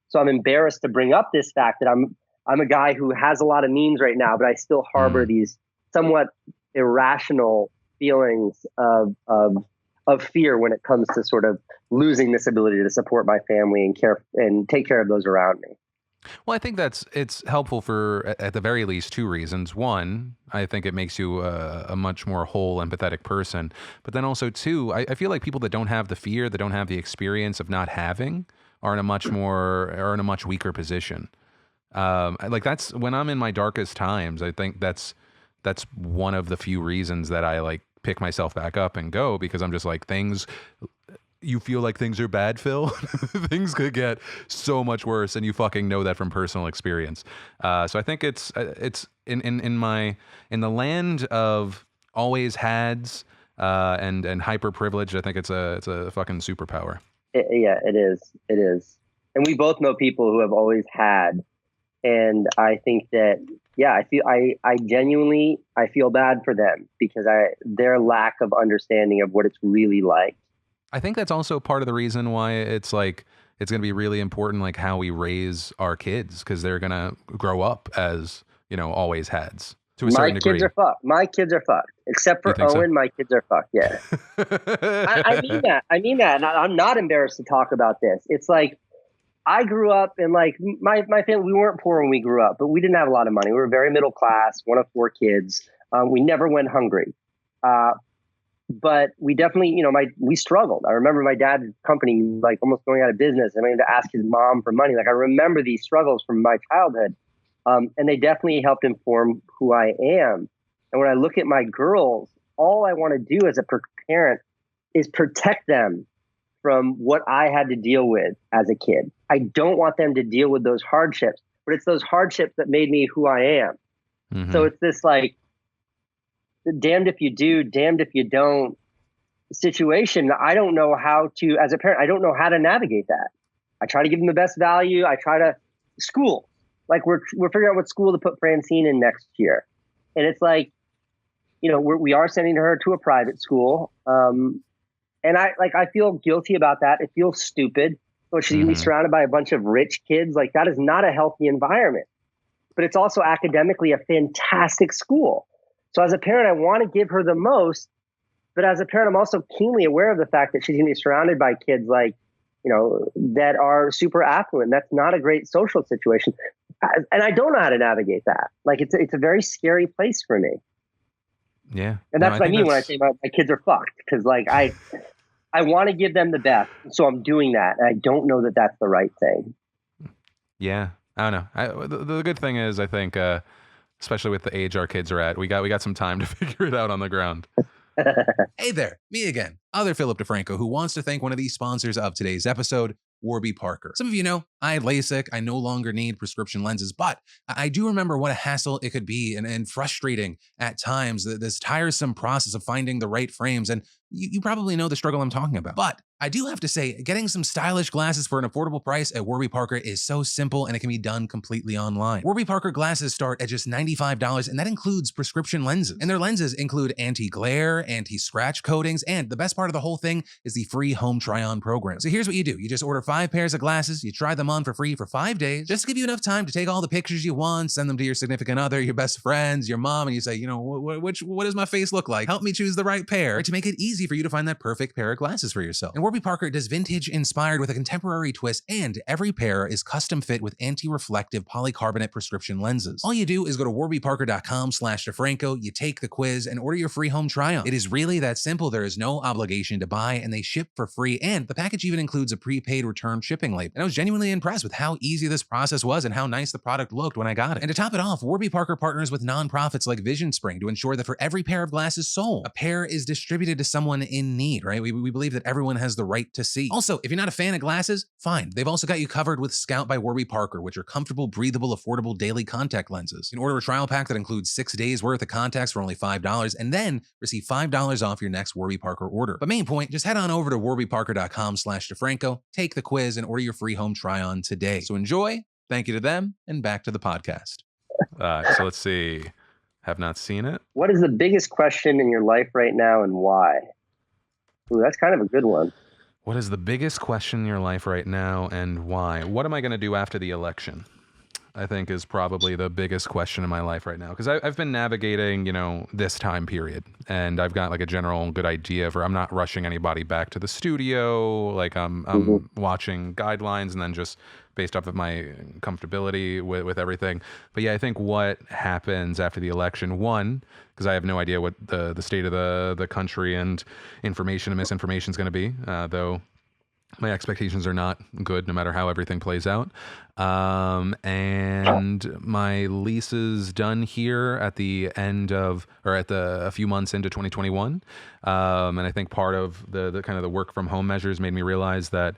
So I'm embarrassed to bring up this fact that I'm a guy who has a lot of means right now, but I still harbor these somewhat irrational feelings of fear when it comes to sort of losing this ability to support my family and take care of those around me. Well, I think it's helpful for, at the very least, two reasons. One, I think it makes you a much more whole, empathetic person. But then also, two, I feel like people that don't have the fear, that don't have the experience of not having, are in a much weaker position. Like that's when I'm in my darkest times. I think that's one of the few reasons that I like pick myself back up and go, because I'm just like, you feel like things are bad, Phil. Things could get so much worse, and you fucking know that from personal experience. So I think it's in the land of always hads and hyper privileged. I think it's a fucking superpower. Yeah, it is. It is. And we both know people who have always had, and I think that I genuinely feel bad for them because their lack of understanding of what it's really like. I think that's also part of the reason why it's going to be really important, like how we raise our kids, because they're going to grow up as, always hads to a certain degree. My kids are fucked. My kids are fucked. Except for Owen, so? My kids are fucked. Yeah. I mean that. And I'm not embarrassed to talk about this. It's like, I grew up in like my family, we weren't poor when we grew up, but we didn't have a lot of money. We were very middle class, one of 4 kids. We never went hungry. But we definitely, we struggled. I remember my dad's company like almost going out of business, and I had to ask his mom for money. Like I remember these struggles from my childhood, and they definitely helped inform who I am. And when I look at my girls, all I want to do as a parent is protect them from what I had to deal with as a kid. I don't want them to deal with those hardships, but it's those hardships that made me who I am. Mm-hmm. So it's this like, damned if you do, damned if you don't situation. I don't know how to, as a parent, I don't know how to navigate that. I try to give them the best value. I try to school, like we're figuring out what school to put Francine in next year. And it's like, we are sending her to a private school. And I feel guilty about that. It feels stupid. So she's going to be surrounded by a bunch of rich kids. Like that is not a healthy environment, but it's also academically a fantastic school. So as a parent, I want to give her the most, but as a parent, I'm also keenly aware of the fact that she's going to be surrounded by kids like, that are super affluent. That's not a great social situation. And I don't know how to navigate that. Like it's a very scary place for me. Yeah. And that's what I mean when I say my kids are fucked, because like I want to give them the best. So I'm doing that. And I don't know that that's the right thing. Yeah. I don't know. The good thing is, I think, especially with the age our kids are at, we got some time to figure it out on the ground. Hey there, me again, other Philip DeFranco, who wants to thank one of these sponsors of today's episode, Warby Parker. Some of you know, I had LASIK. I no longer need prescription lenses, but I do remember what a hassle it could be and frustrating at times, this tiresome process of finding the right frames. And you probably know the struggle I'm talking about. But I do have to say, getting some stylish glasses for an affordable price at Warby Parker is so simple, and it can be done completely online. Warby Parker glasses start at just $95, and that includes prescription lenses. And their lenses include anti-glare, anti-scratch coatings, and the best part of the whole thing is the free home try-on program. So here's what you do. You just order 5 pairs of glasses, you try them on for free for 5 days, just to give you enough time to take all the pictures you want, send them to your significant other, your best friends, your mom, and you say, what does my face look like? Help me choose the right pair, to make it easy for you to find that perfect pair of glasses for yourself. And Warby Parker does vintage inspired with a contemporary twist, and every pair is custom fit with anti-reflective polycarbonate prescription lenses. All you do is go to warbyparker.com/DeFranco, you take the quiz, and order your free home try-on. It is really that simple. There is no obligation to buy, and they ship for free, and the package even includes a prepaid return shipping label. And I was genuinely impressed with how easy this process was and how nice the product looked when I got it. And to top it off, Warby Parker partners with nonprofits like Vision Spring to ensure that for every pair of glasses sold, a pair is distributed to someone in need, right? We believe that everyone has the right to see. Also, if you're not a fan of glasses, fine. They've also got you covered with Scout by Warby Parker, which are comfortable, breathable, affordable daily contact lenses. You can order a trial pack that includes 6 days worth of contacts for only $5, and then receive $5 off your next Warby Parker order. But main point, just head on over to warbyparker.com/DeFranco, take the quiz, and order your free home try-on today. So enjoy Thank you to them, and back to the podcast. So let's see. Have not seen it. What is the biggest question in your life right now and why? Ooh, that's kind of a good one. What is the biggest question in your life right now and why? What am I going to do after the election? I think is probably the biggest question in my life right now. Because I've been navigating, this time period. And I've got like a general good idea I'm not rushing anybody back to the studio. Like I'm watching guidelines and then just based off of my comfortability with everything. But yeah, I think what happens after the election, one, because I have no idea what the state of the country and information and misinformation is going to be, though my expectations are not good no matter how everything plays out. And my lease is done here at the end of, or at a few months into 2021. And I think part of the kind of the work from home measures made me realize that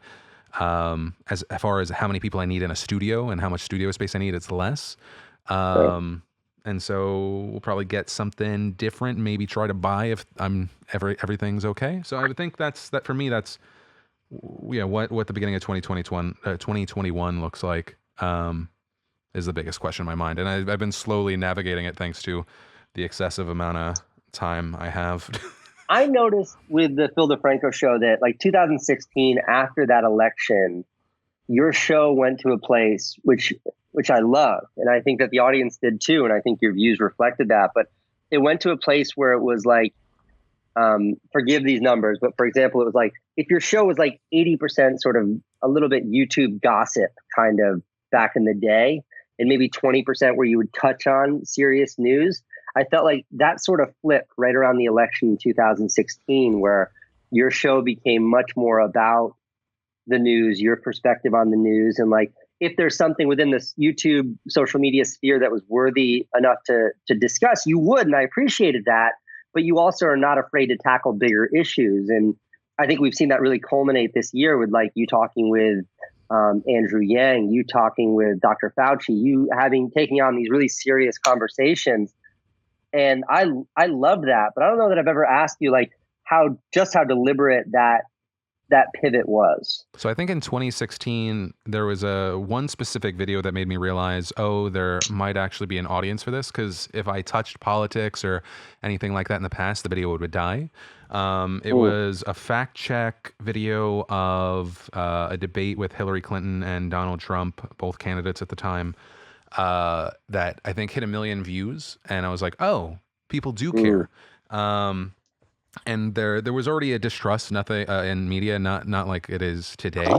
as far as how many people I need in a studio and how much studio space I need, it's less. And so we'll probably get something different, maybe try to buy if everything's okay. So I would think that for me, that's, what the beginning of 2021 looks like is the biggest question in my mind. And I've been slowly navigating it thanks to the excessive amount of time I have. I noticed with the Phil DeFranco show that like 2016, after that election, your show went to a place which I loved. And I think that the audience did too. And I think your views reflected that. But it went to a place where it was like, forgive these numbers, but for example, it was like, if your show was like 80% sort of a little bit YouTube gossip kind of back in the day, and maybe 20% where you would touch on serious news, I felt like that sort of flipped right around the election in 2016, where your show became much more about the news, your perspective on the news. And like, if there's something within this YouTube social media sphere that was worthy enough to discuss, you would, and I appreciated that. But you also are not afraid to tackle bigger issues. And I think we've seen that really culminate this year with like you talking with Andrew Yang, you talking with Dr. Fauci, you taking on these really serious conversations. And I love that. But I don't know that I've ever asked you like how deliberate that pivot was. So I think in 2016, there was one specific video that made me realize, there might actually be an audience for this. Because if I touched politics or anything like that in the past, the video would die. It was a fact check video of a debate with Hillary Clinton and Donald Trump, both candidates at the time, that I think hit 1 million views. And I was like, people do care. And there was already a distrust, nothing in media, not like it is today.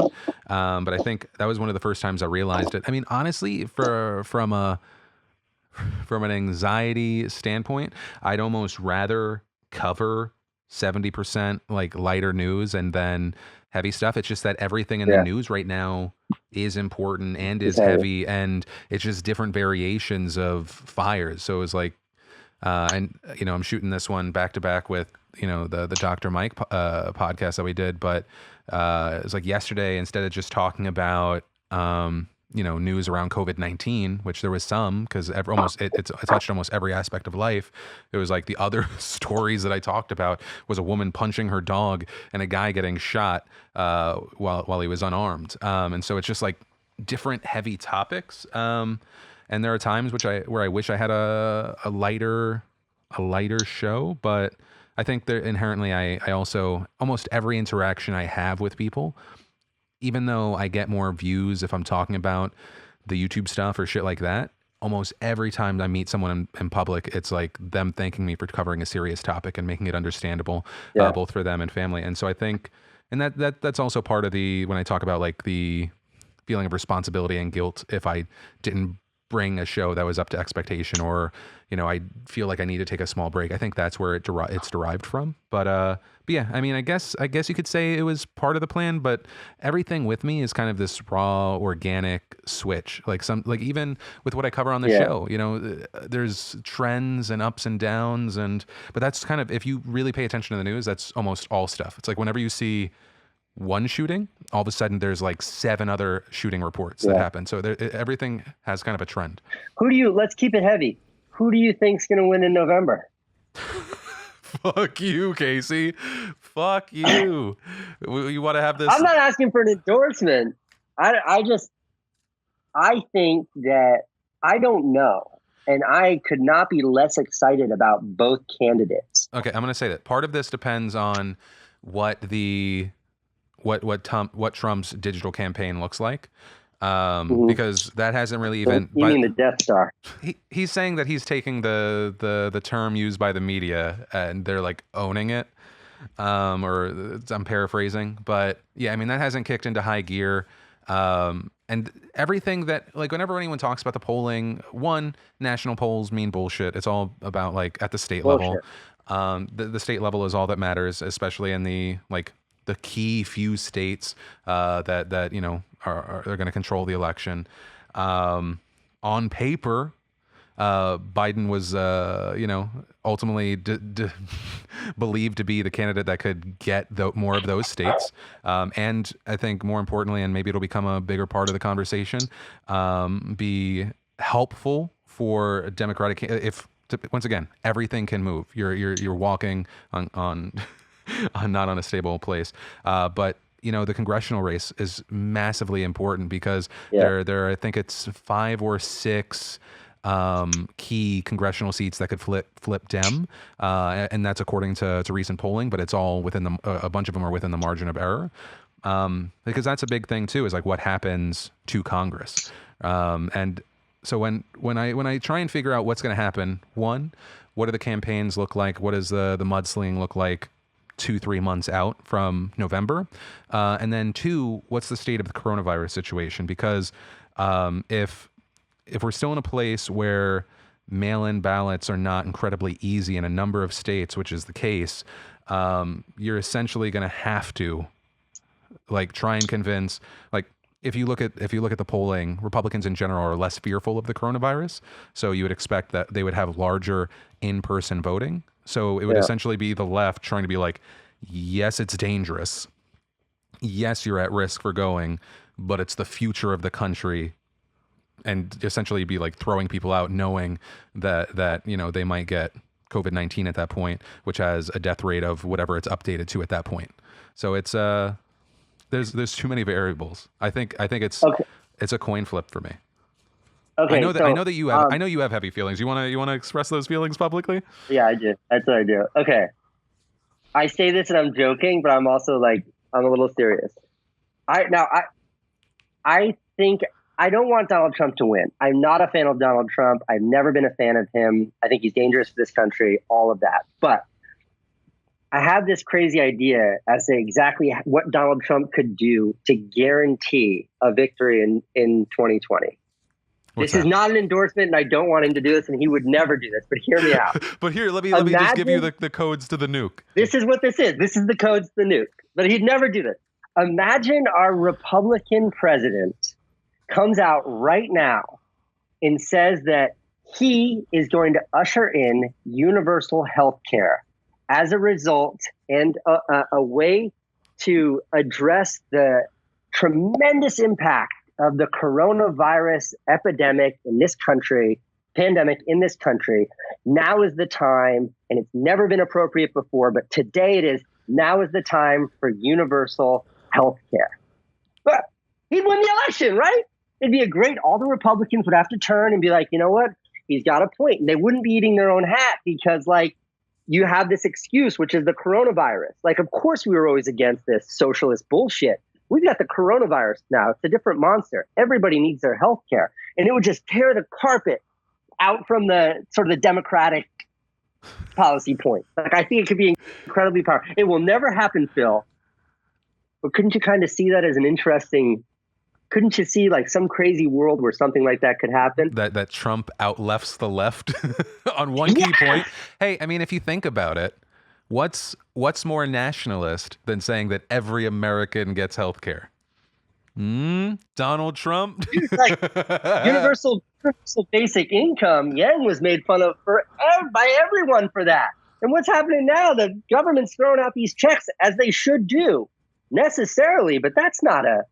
But I think that was one of the first times I realized it. I mean, honestly, from an anxiety standpoint, I'd almost rather cover 70% like lighter news and then heavy stuff. It's just that everything in the news right now is important and is heavy, and it's just different variations of fires. So it was like, and I'm shooting this one back to back with the Dr. Mike podcast that we did, but it was like yesterday, instead of just talking about news around COVID-19, which there was some, because it touched almost every aspect of life. It was like the other stories that I talked about was a woman punching her dog and a guy getting shot while he was unarmed, and so it's just like different heavy topics. And there are times where I wish I had a lighter show, but I think that inherently I also, almost every interaction I have with people, even though I get more views if I'm talking about the YouTube stuff or shit like that, almost every time I meet someone in public, it's like them thanking me for covering a serious topic and making it understandable, both for them and family. And so I think, and that's also part of when I talk about like the feeling of responsibility and guilt if I didn't bring a show that was up to expectation, or I feel like I need to take a small break. I think that's where it's derived from. But yeah, I mean, I guess you could say it was part of the plan, but everything with me is kind of this raw, organic switch. Like even with what I cover on the show, there's trends and ups and downs, but that's kind of, if you really pay attention to the news, that's almost all stuff. It's like whenever you see one shooting, all of a sudden there's like 7 other shooting reports that happen. So everything has kind of a trend. Let's keep it heavy. Who do you think's going to win in November? Fuck you, Casey. Fuck you. You want to have this? I'm not asking for an endorsement. I just, I think that I don't know. And I could not be less excited about both candidates. Okay, I'm going to say that part of this depends on what what Trump's digital campaign looks like, because that hasn't really even. You mean the Death Star? He's saying that he's taking the term used by the media and they're like owning it, or I'm paraphrasing, but yeah, I mean that hasn't kicked into high gear. And everything that, like, whenever anyone talks about the polling, national polls mean bullshit. It's all about, like, at the state level. The state level is all that matters, especially in the key few states that you know are going to control the election. On paper, Biden was, ultimately believed to be the candidate that could get more of those states. And I think more importantly, and maybe it'll become a bigger part of the conversation, be helpful for Democratic, once again, everything can move. You're walking on not on a stable place. But you know, the congressional race is massively important because there I think it's 5 or 6 key congressional seats that could flip Dem, and that's according to recent polling, but it's all within a bunch of them are within the margin of error, because that's a big thing too, is like what happens to Congress. And so when I try and figure out what's going to happen, one, what do the campaigns look like? What does the mudslinging look like 2-3 months out from November? And then 2, what's the state of the coronavirus situation? Because if we're still in a place where mail-in ballots are not incredibly easy in a number of states, which is the case, you're essentially going to have to try and convince, if you look at the polling, Republicans in general are less fearful of the coronavirus. So you would expect that they would have larger in-person voting. So it would essentially be the left trying to be like, yes, it's dangerous. Yes, you're at risk for going, but it's the future of the country. And essentially be like throwing people out knowing that you know, they might get COVID-19 at that point, which has a death rate of whatever it's updated to at that point. So it's there's too many variables. I think it's a coin flip for me. Okay, I know that you have I know you have heavy feelings. You wanna express those feelings publicly? Yeah, I do. That's what I do. Okay. I say this and I'm joking, but I'm also I'm a little serious. I think I don't want Donald Trump to win. I'm not a fan of Donald Trump. I've never been a fan of him. I think he's dangerous for this country, all of that. But I have this crazy idea as to exactly what Donald Trump could do to guarantee a victory in 2020. This is not an endorsement, and I don't want him to do this, and he would never do this, but hear me out. But here, let me just give you the codes to the nuke. This is what this is. This is the codes to the nuke. But he'd never do this. Imagine our Republican president comes out right now and says that he is going to usher in universal health care as a result, and a way to address the tremendous impact of the coronavirus pandemic in this country. Now is the time, and it's never been appropriate before, but today it is. Now is the time for universal health care. But he'd win the election, right? It'd be all the Republicans would have to turn and be like, you know what? He's got a point. And they wouldn't be eating their own hat because you have this excuse, which is the coronavirus. Of course we were always against this socialist bullshit. We've got the coronavirus now. It's a different monster. Everybody needs their health care. And it would just tear the carpet out from the sort of the Democratic policy point. I think it could be incredibly powerful. It will never happen, Phil. But couldn't you kind of see that as an interesting... Couldn't you see some crazy world where something like that could happen? That Trump outlefts the left on one key point. Hey, I mean, if you think about it, what's more nationalist than saying that every American gets health care? Donald Trump? Universal basic income. Yang was made fun of by everyone for that. And what's happening now? The government's throwing out these checks, as they should do, necessarily, but that's not a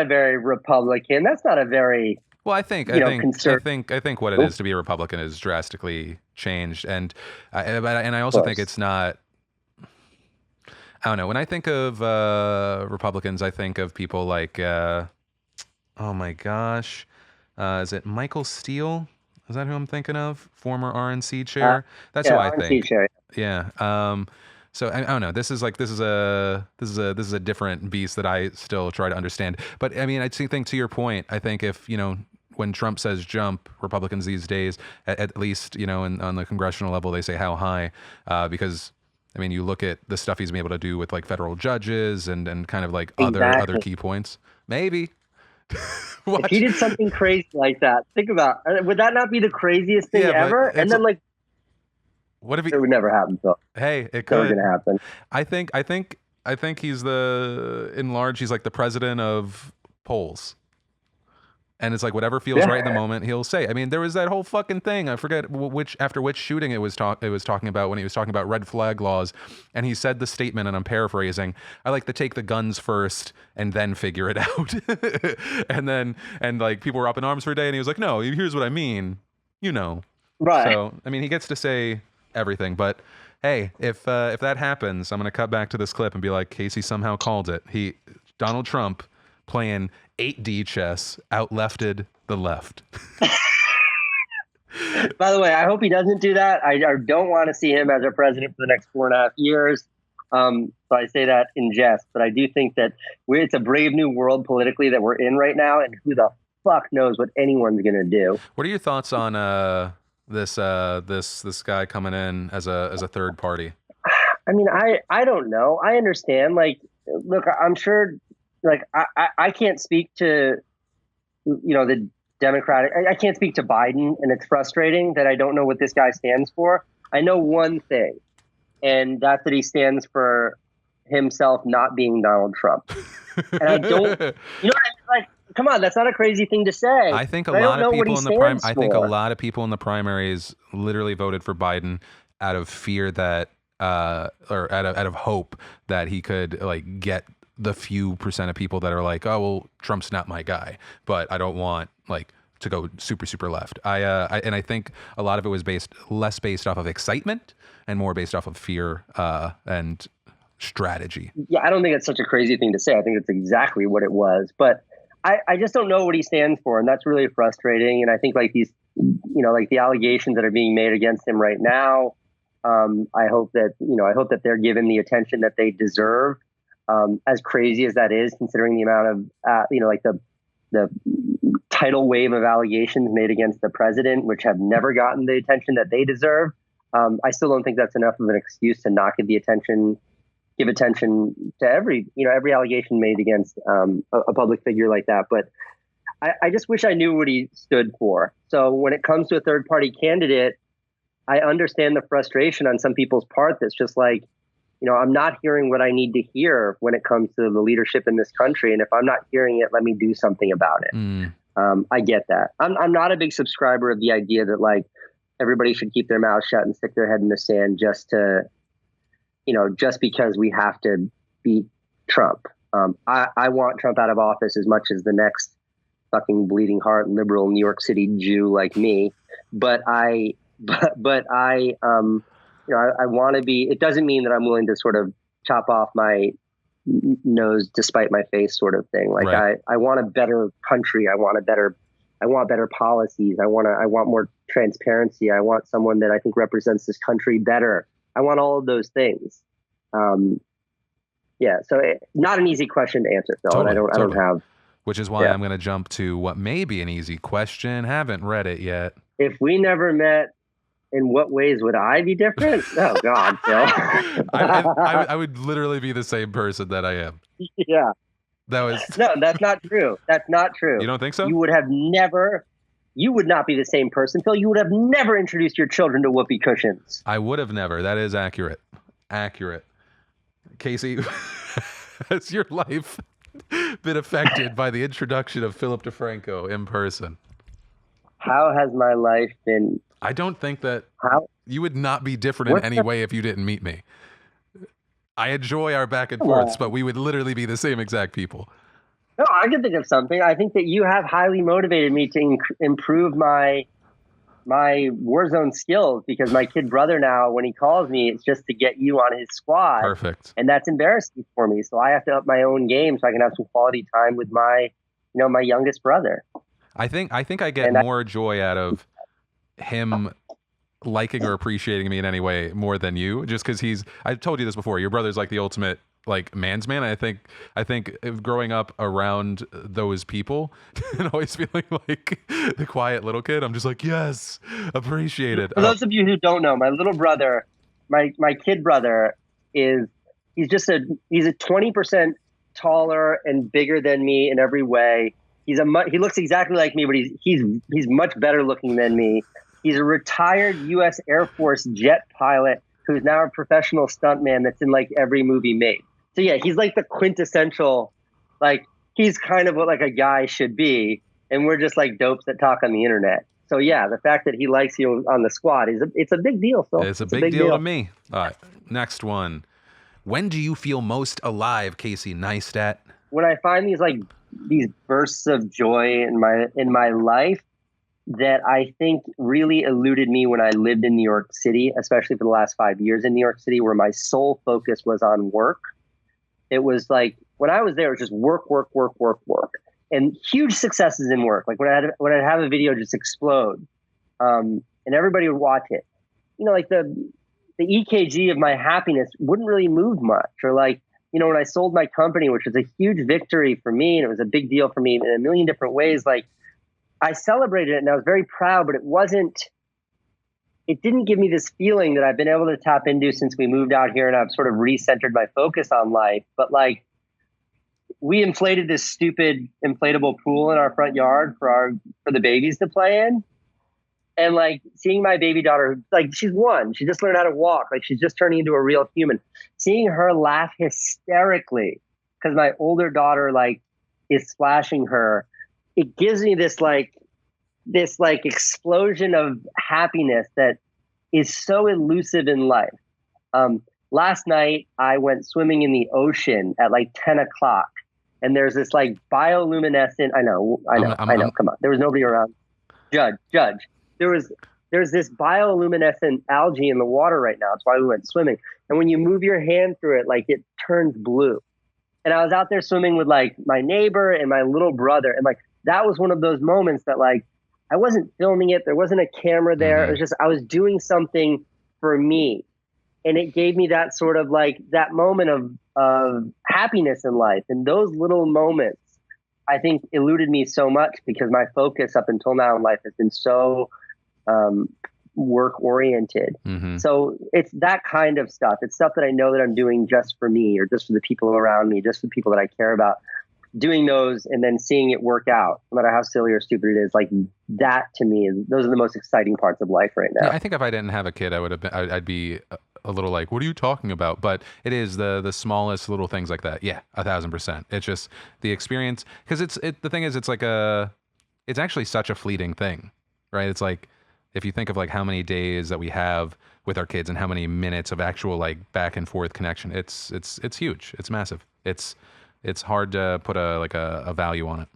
very Republican. That's not a very I think what it is to be a Republican is drastically changed, and I also think it's not. I don't know. When I think of Republicans, I think of people like Oh my gosh. Is it Michael Steele? Is that who I'm thinking of? Former RNC chair? That's who Yeah, I RNC think. chair. Yeah. So I don't know. This is a different beast that I still try to understand. But I mean, I think to your point, I think if, when Trump says jump, Republicans these days, at least, on the congressional level, they say how high, because I mean, you look at the stuff he's been able to do with like federal judges and kind of like other Exactly. key points. Maybe. If he did something crazy like that, think about, would that not be the craziest thing ever? And then like, what if it would never happen, Phil. Hey, it Never could. gonna happen. I think he's he's like the president of polls. And it's like whatever feels right in the moment, he'll say. I mean, there was that whole fucking thing. I forget which shooting it was talking about, when he was talking about red flag laws, and he said the statement, and I'm paraphrasing, I like to take the guns first and then figure it out. and like people were up in arms for a day, and he was like, no, here's what I mean. Right. So I mean, he gets to say everything, but hey, if that happens, I'm gonna cut back to this clip and be like, Casey somehow called it. Donald Trump playing 8D chess out-lefted the left. By the way, I hope he doesn't do that. I don't want to see him as our president for the next 4.5 years. So I say that in jest, but I do think that it's a brave new world politically that we're in right now, and who the fuck knows what anyone's gonna do. What are your thoughts on this guy coming in as a third party? I mean, I don't know. I understand. Like, look, I'm sure. Like, I can't speak to, the Democratic. I can't speak to Biden, and it's frustrating that I don't know what this guy stands for. I know one thing, and that's that he stands for himself not being Donald Trump. And I don't, like, come on, that's not a crazy thing to say. I think a lot of people in the primaries literally voted for Biden out of fear that, or out of hope that he could like get the few percent of people that are like, oh well, Trump's not my guy, but I don't want like to go super super left. I think a lot of it was less based off of excitement and more based off of fear and strategy. Yeah, I don't think it's such a crazy thing to say. I think it's exactly what it was, but I just don't know what he stands for, and that's really frustrating. And I think like these, like the allegations that are being made against him right now, I hope that they're given the attention that they deserve. As crazy as that is, considering the amount of, like the tidal wave of allegations made against the president, which have never gotten the attention that they deserve. I still don't think that's enough of an excuse to not give attention to every allegation made against a public figure like that. But I just wish I knew what he stood for. So when it comes to a third party candidate, I understand the frustration on some people's part. That's just like, I'm not hearing what I need to hear when it comes to the leadership in this country. And if I'm not hearing it, let me do something about it. I get that. I'm not a big subscriber of the idea that like everybody should keep their mouth shut and stick their head in the sand just because we have to beat Trump. I want Trump out of office as much as the next fucking bleeding heart liberal New York City Jew like me. But I want to be, it doesn't mean that I'm willing to sort of chop off my nose despite my face sort of thing. Like right. I want a better country. I want better policies. I want more transparency. I want someone that I think represents this country better. I want all of those things. So not an easy question to answer, Phil. Totally, and I don't have. Which is why I'm going to jump to what may be an easy question. Haven't read it yet. If we never met, in what ways would I be different? Oh, God, Phil. I would literally be the same person that I am. Yeah. No, that's not true. That's not true. You don't think so? You would not be the same person, Phil. You would have never introduced your children to whoopee cushions. I would have never. That is accurate. Casey, has your life been affected by the introduction of Philip DeFranco in person? How has my life been? I don't think that you would not be different in any way if you didn't meet me. I enjoy our back and forths, but we would literally be the same exact people. No, I can think of something. I think that you have highly motivated me to improve my Warzone skills, because my kid brother now, when he calls me, it's just to get you on his squad. Perfect. And that's embarrassing for me. So I have to up my own game so I can have some quality time with my my youngest brother. I think I get more joy out of him liking or appreciating me in any way more than you, just because I've told you this before, your brother's like the ultimate like man's man. I think growing up around those people and always feeling like the quiet little kid, I'm just like, yes, appreciated. For those of you who don't know, my little brother, my kid brother, he's a 20% taller and bigger than me in every way. He looks exactly like me, but he's much better looking than me. He's a retired U.S. Air Force jet pilot who's now a professional stuntman that's in like every movie made. So yeah, he's like the quintessential, like he's kind of what like a guy should be, and we're just like dopes that talk on the internet. So yeah, the fact that he likes you on the squad it's a big deal, Phil. It's a big deal to me. All right, next one. When do you feel most alive, Casey Neistat? When I find these bursts of joy in my life that I think really eluded me when I lived in New York City, especially for the last 5 years in New York City, where my sole focus was on work. It was like when I was there, it was just work, and huge successes in work. Like when I'd have a video just explode, and everybody would watch it. Like the EKG of my happiness wouldn't really move much. Or like, when I sold my company, which was a huge victory for me, and it was a big deal for me in a million different ways. Like I celebrated it and I was very proud, but it didn't give me this feeling that I've been able to tap into since we moved out here and I've sort of recentered my focus on life. But like we inflated this stupid inflatable pool in our front yard for the babies to play in. And like seeing my baby daughter, like she's 1, she just learned how to walk. Like she's just turning into a real human. Seeing her laugh hysterically because my older daughter like is splashing her. It gives me this explosion of happiness that is so elusive in life. Last night I went swimming in the ocean at like 10 o'clock, and there's this like bioluminescent. I know. Come on, there was nobody around. Judge. There's this bioluminescent algae in the water right now. That's why we went swimming. And when you move your hand through it, like it turns blue. And I was out there swimming with like my neighbor and my little brother, and like that was one of those moments that like I wasn't filming it. There wasn't a camera there. Mm-hmm. It was just I was doing something for me. And it gave me that sort of like that moment of happiness in life. And those little moments, I think, eluded me so much because my focus up until now in life has been so work oriented. Mm-hmm. So it's that kind of stuff. It's stuff that I know that I'm doing just for me or just for the people around me, just for the people that I care about. Doing those and then seeing it work out, no matter how silly or stupid it is, like that to me, those are the most exciting parts of life right now. Yeah, I think if I didn't have a kid, I'd be a little like, what are you talking about? But it is the smallest little things like that. Yeah, 1,000%. It's just the experience, because the thing is, it's actually such a fleeting thing, right? It's like if you think of like how many days that we have with our kids and how many minutes of actual like back and forth connection, it's huge. It's massive. It's hard to put a value on it,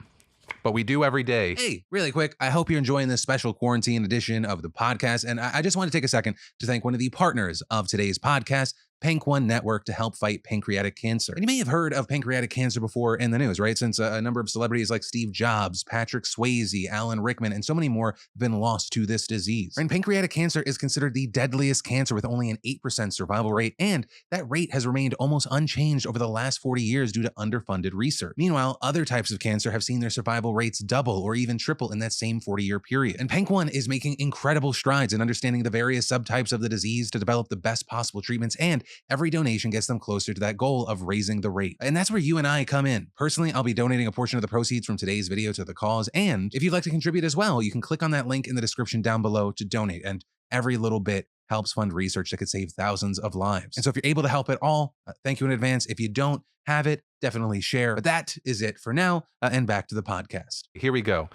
but we do every day. Hey, really quick, I hope you're enjoying this special quarantine edition of the podcast. And I just want to take a second to thank one of the partners of today's podcast, Pank One Network, to help fight pancreatic cancer. And you may have heard of pancreatic cancer before in the news, right? Since a number of celebrities like Steve Jobs, Patrick Swayze, Alan Rickman, and so many more have been lost to this disease. And pancreatic cancer is considered the deadliest cancer with only an 8% survival rate, and that rate has remained almost unchanged over the last 40 years due to underfunded research. Meanwhile, other types of cancer have seen their survival rates double or even triple in that same 40-year period. And Pank One is making incredible strides in understanding the various subtypes of the disease to develop the best possible treatments, and every donation gets them closer to that goal of raising the rate. And that's where you and I come in. Personally, I'll be donating a portion of the proceeds from today's video to the cause. And if you'd like to contribute as well, you can click on that link in the description down below to donate. And every little bit helps fund research that could save thousands of lives. And so if you're able to help at all, thank you in advance. If you don't have it, definitely share. But that is it for now. And back to the podcast. Here we go.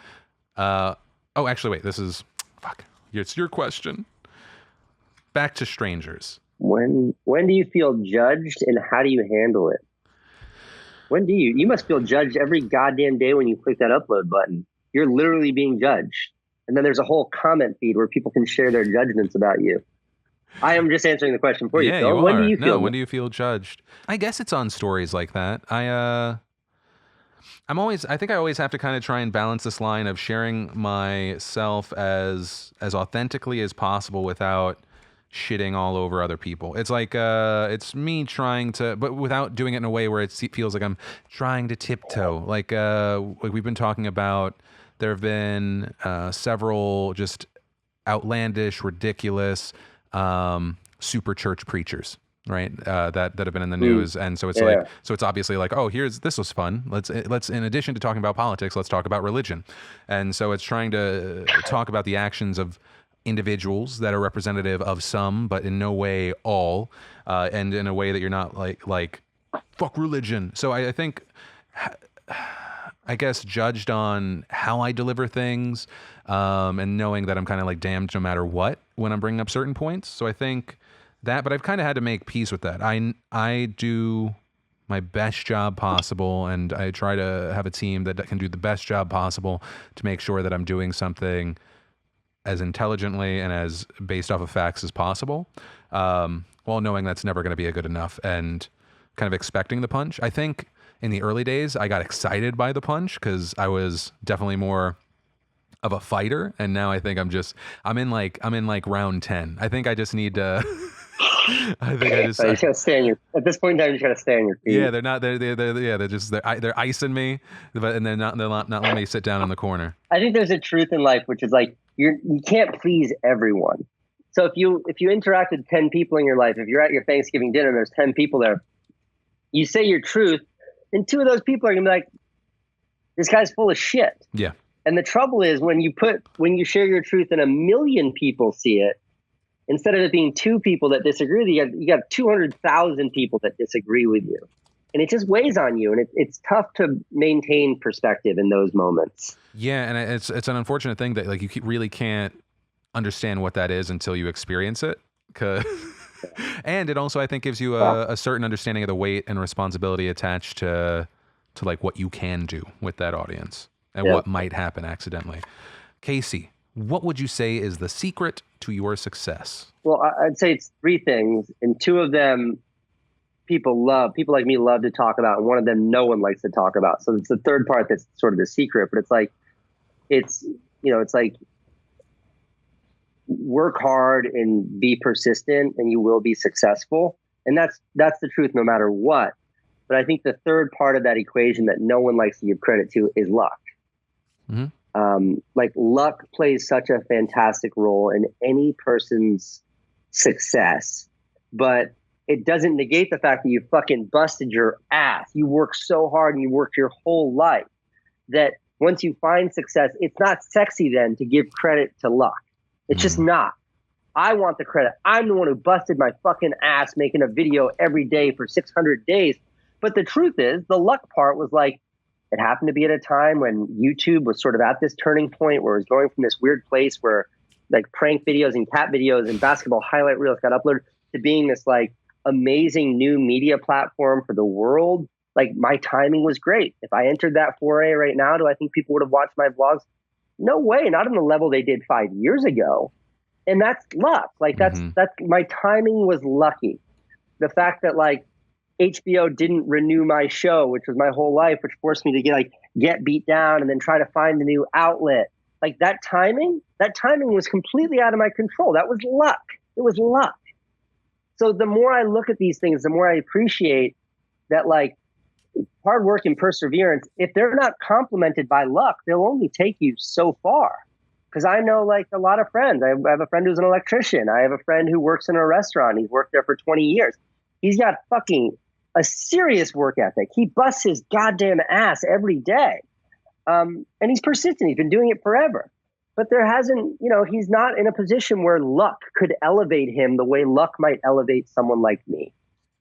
Actually, wait, it's your question. Back to strangers. When do you feel judged and how do you handle it? When do you must feel judged every goddamn day when you click that upload button. You're literally being judged. And then there's a whole comment feed where people can share their judgments about you. I am just answering the question for you. Yeah, Phil. When do you feel judged? I guess it's on stories like that. I think I always have to kind of try and balance this line of sharing myself as authentically as possible without shitting all over other people. It's like it's me trying to, but without doing it in a way where it feels like I'm trying to tiptoe. Like we've been talking about, there have been several just outlandish, ridiculous super church preachers, right? That have been in the news, and so it's like, so it's obviously like, oh, this was fun. Let's in addition to talking about politics, let's talk about religion, and so it's trying to talk about the actions of individuals that are representative of some, but in no way all, and in a way that you're not like fuck religion. So I think, I guess, judged on how I deliver things, and knowing that I'm kind of like damned no matter what when I'm bringing up certain points. So I think that, but I've kind of had to make peace with that. I do my best job possible, and I try to have a team that can do the best job possible to make sure that I'm doing something as intelligently and as based off of facts as possible, while knowing that's never going to be good enough, and kind of expecting the punch. I think in the early days, I got excited by the punch because I was definitely more of a fighter, and now I think I'm in like round 10. I think I just need to. I think I just. You gotta stay on your. At this point in time, you just gotta stay on your feet. Yeah, they're not. They're icing me, and they're not letting me sit down in the corner. I think there's a truth in life, which is like you can't please everyone. So if you interact with 10 people in your life, if you're at your Thanksgiving dinner and there's 10 people there, you say your truth, and 2 of those people are gonna be like, "This guy's full of shit." Yeah. And the trouble is when you share your truth and 1 million people see it, instead of it being 2 people that disagree with you, you got 200,000 people that disagree with you. And it just weighs on you. And it's tough to maintain perspective in those moments. Yeah. And it's an unfortunate thing that like you really can't understand what that is until you experience it. And it also, I think, gives you a certain understanding of the weight and responsibility attached to like what you can do with that audience and what might happen accidentally. Casey, what would you say is the secret to your success? Well, I'd say it's 3 things, and 2 of them people like me love to talk about, and one of them no one likes to talk about. So it's the third part that's sort of the secret, but it's like work hard and be persistent, and you will be successful. And that's the truth no matter what. But I think the third part of that equation that no one likes to give credit to is luck. Mm-hmm. Like luck plays such a fantastic role in any person's success, but it doesn't negate the fact that you fucking busted your ass. You worked so hard and you worked your whole life that once you find success, it's not sexy then to give credit to luck. It's just not. I want the credit. I'm the one who busted my fucking ass making a video every day for 600 days. But the truth is, the luck part was like, it happened to be at a time when YouTube was sort of at this turning point where it was going from this weird place where like prank videos and cat videos and basketball highlight reels got uploaded to being this like amazing new media platform for the world. Like my timing was great. If I entered that foray right now, do I think people would have watched my vlogs? No way, not on the level they did 5 years ago. And that's luck. Like that's my timing was lucky. The fact that like HBO didn't renew my show, which was my whole life, which forced me to get beat down and then try to find a new outlet. Like that timing was completely out of my control. That was luck. It was luck. So the more I look at these things, the more I appreciate that like hard work and perseverance, if they're not complemented by luck, they'll only take you so far. Because I know like a lot of friends. I have a friend who's an electrician. I have a friend who works in a restaurant. He's worked there for 20 years. He's got fucking a serious work ethic. He busts his goddamn ass every day. And he's persistent. He's been doing it forever. But there hasn't, he's not in a position where luck could elevate him the way luck might elevate someone like me.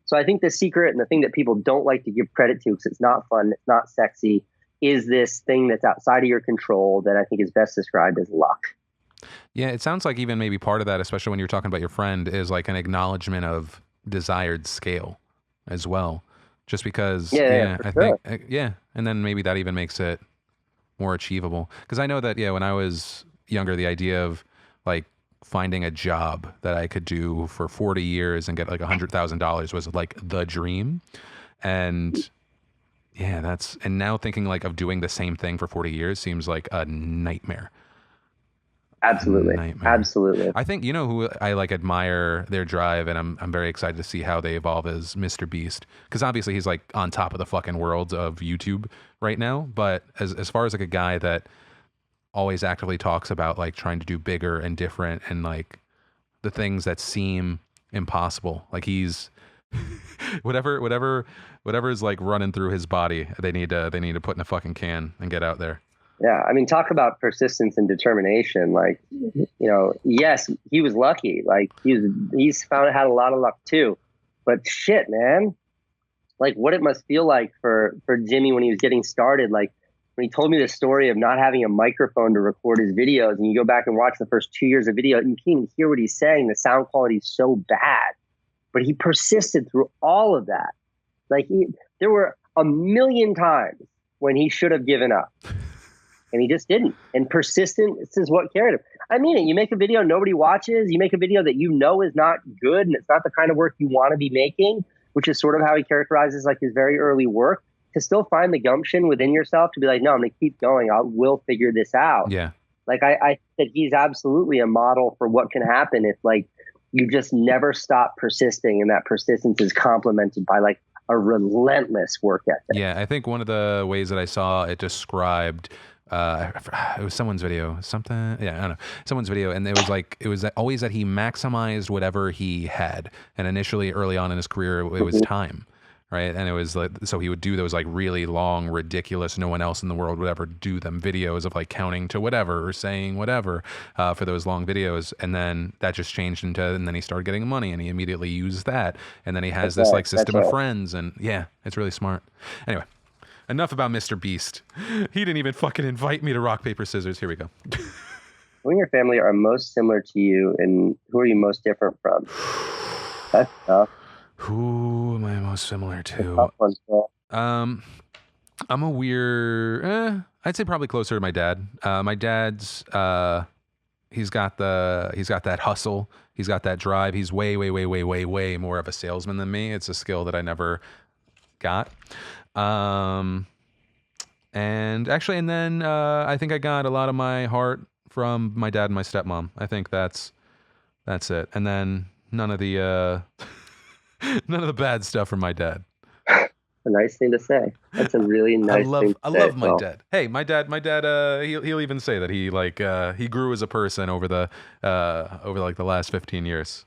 So I think the secret and the thing that people don't like to give credit to because it's not fun, it's not sexy, is this thing that's outside of your control that I think is best described as luck. Yeah, it sounds like even maybe part of that, especially when you're talking about your friend, is like an acknowledgement of desired scale as well. Just because, I think, and then maybe that even makes it more achievable. Because I know that, when I was younger, the idea of like finding a job that I could do for 40 years and get like $100,000 was like the dream. And Yeah, and now thinking like of doing the same thing for 40 years seems like a nightmare. Absolutely. Nightmare. Absolutely. I think, you know who I like admire their drive, and I'm very excited to see how they evolve, as Mr. Beast, because obviously he's like on top of the fucking world of YouTube right now. But as far as like a guy that always actively talks about like trying to do bigger and different and like the things that seem impossible, like he's whatever is like running through his body, they need to put in a fucking can and get out there. Yeah, I mean, talk about persistence and determination. Like, yes, he was lucky. Like he's had a lot of luck too. But shit, man, like what it must feel like for Jimmy when he was getting started. Like when he told me the story of not having a microphone to record his videos, and you go back and watch the first 2 years of video, and you can't even hear what he's saying. The sound quality is so bad, but he persisted through all of that. Like there were a million times when he should have given up. And he just didn't. And persistence is what carried him. I mean it. You make a video nobody watches. You make a video that you know is not good and it's not the kind of work you want to be making, which is sort of how he characterizes like his very early work, to still find the gumption within yourself to be like, no, I'm going to keep going. We'll figure this out. Yeah. Like I think he's absolutely a model for what can happen if like you just never stop persisting, and that persistence is complemented by like a relentless work ethic. Yeah, I think one of the ways that I saw it described, it was someone's video, someone's video, and it was always that he maximized whatever he had, and initially early on in his career it was time, right? And it was like, so he would do those like really long, ridiculous, no one else in the world would ever do them videos of like counting to whatever or saying whatever for those long videos, and then that just changed and then he started getting money, and he immediately used that, and then he has this like system of friends, and yeah, it's really smart. Anyway. Enough about Mr. Beast. He didn't even fucking invite me to rock, paper, scissors. Here we go. Who in your family are most similar to you, and who are you most different from? That's tough. Who am I most similar to? I'm a weird. I'd say probably closer to my dad. My dad's. He's got that hustle. He's got that drive. He's way more of a salesman than me. It's a skill that I never got. And then I think I got a lot of my heart from my dad and my stepmom. I think that's it. And then none of the bad stuff from my dad. A nice thing to say. That's a really nice thing to say. I love my dad. Hey, my dad, he'll even say that he he grew as a person over like the last 15 years.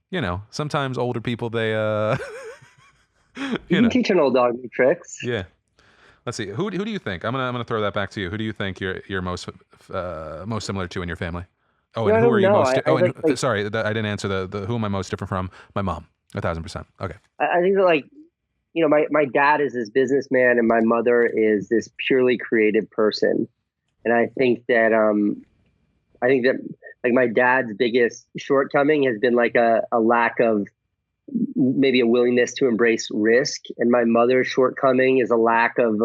You know, sometimes older people, they you can teach an old dog new tricks. Yeah. Let's see. Who do you think? I'm gonna throw that back to you. Who do you think you're most similar to in your family? Oh, and who are you most? Sorry, I didn't answer the who am I most different from? My mom. 1,000%. Okay. I think that like, my dad is this businessman and my mother is this purely creative person, and I think that like my dad's biggest shortcoming has been like a lack of maybe a willingness to embrace risk, and my mother's shortcoming is a lack of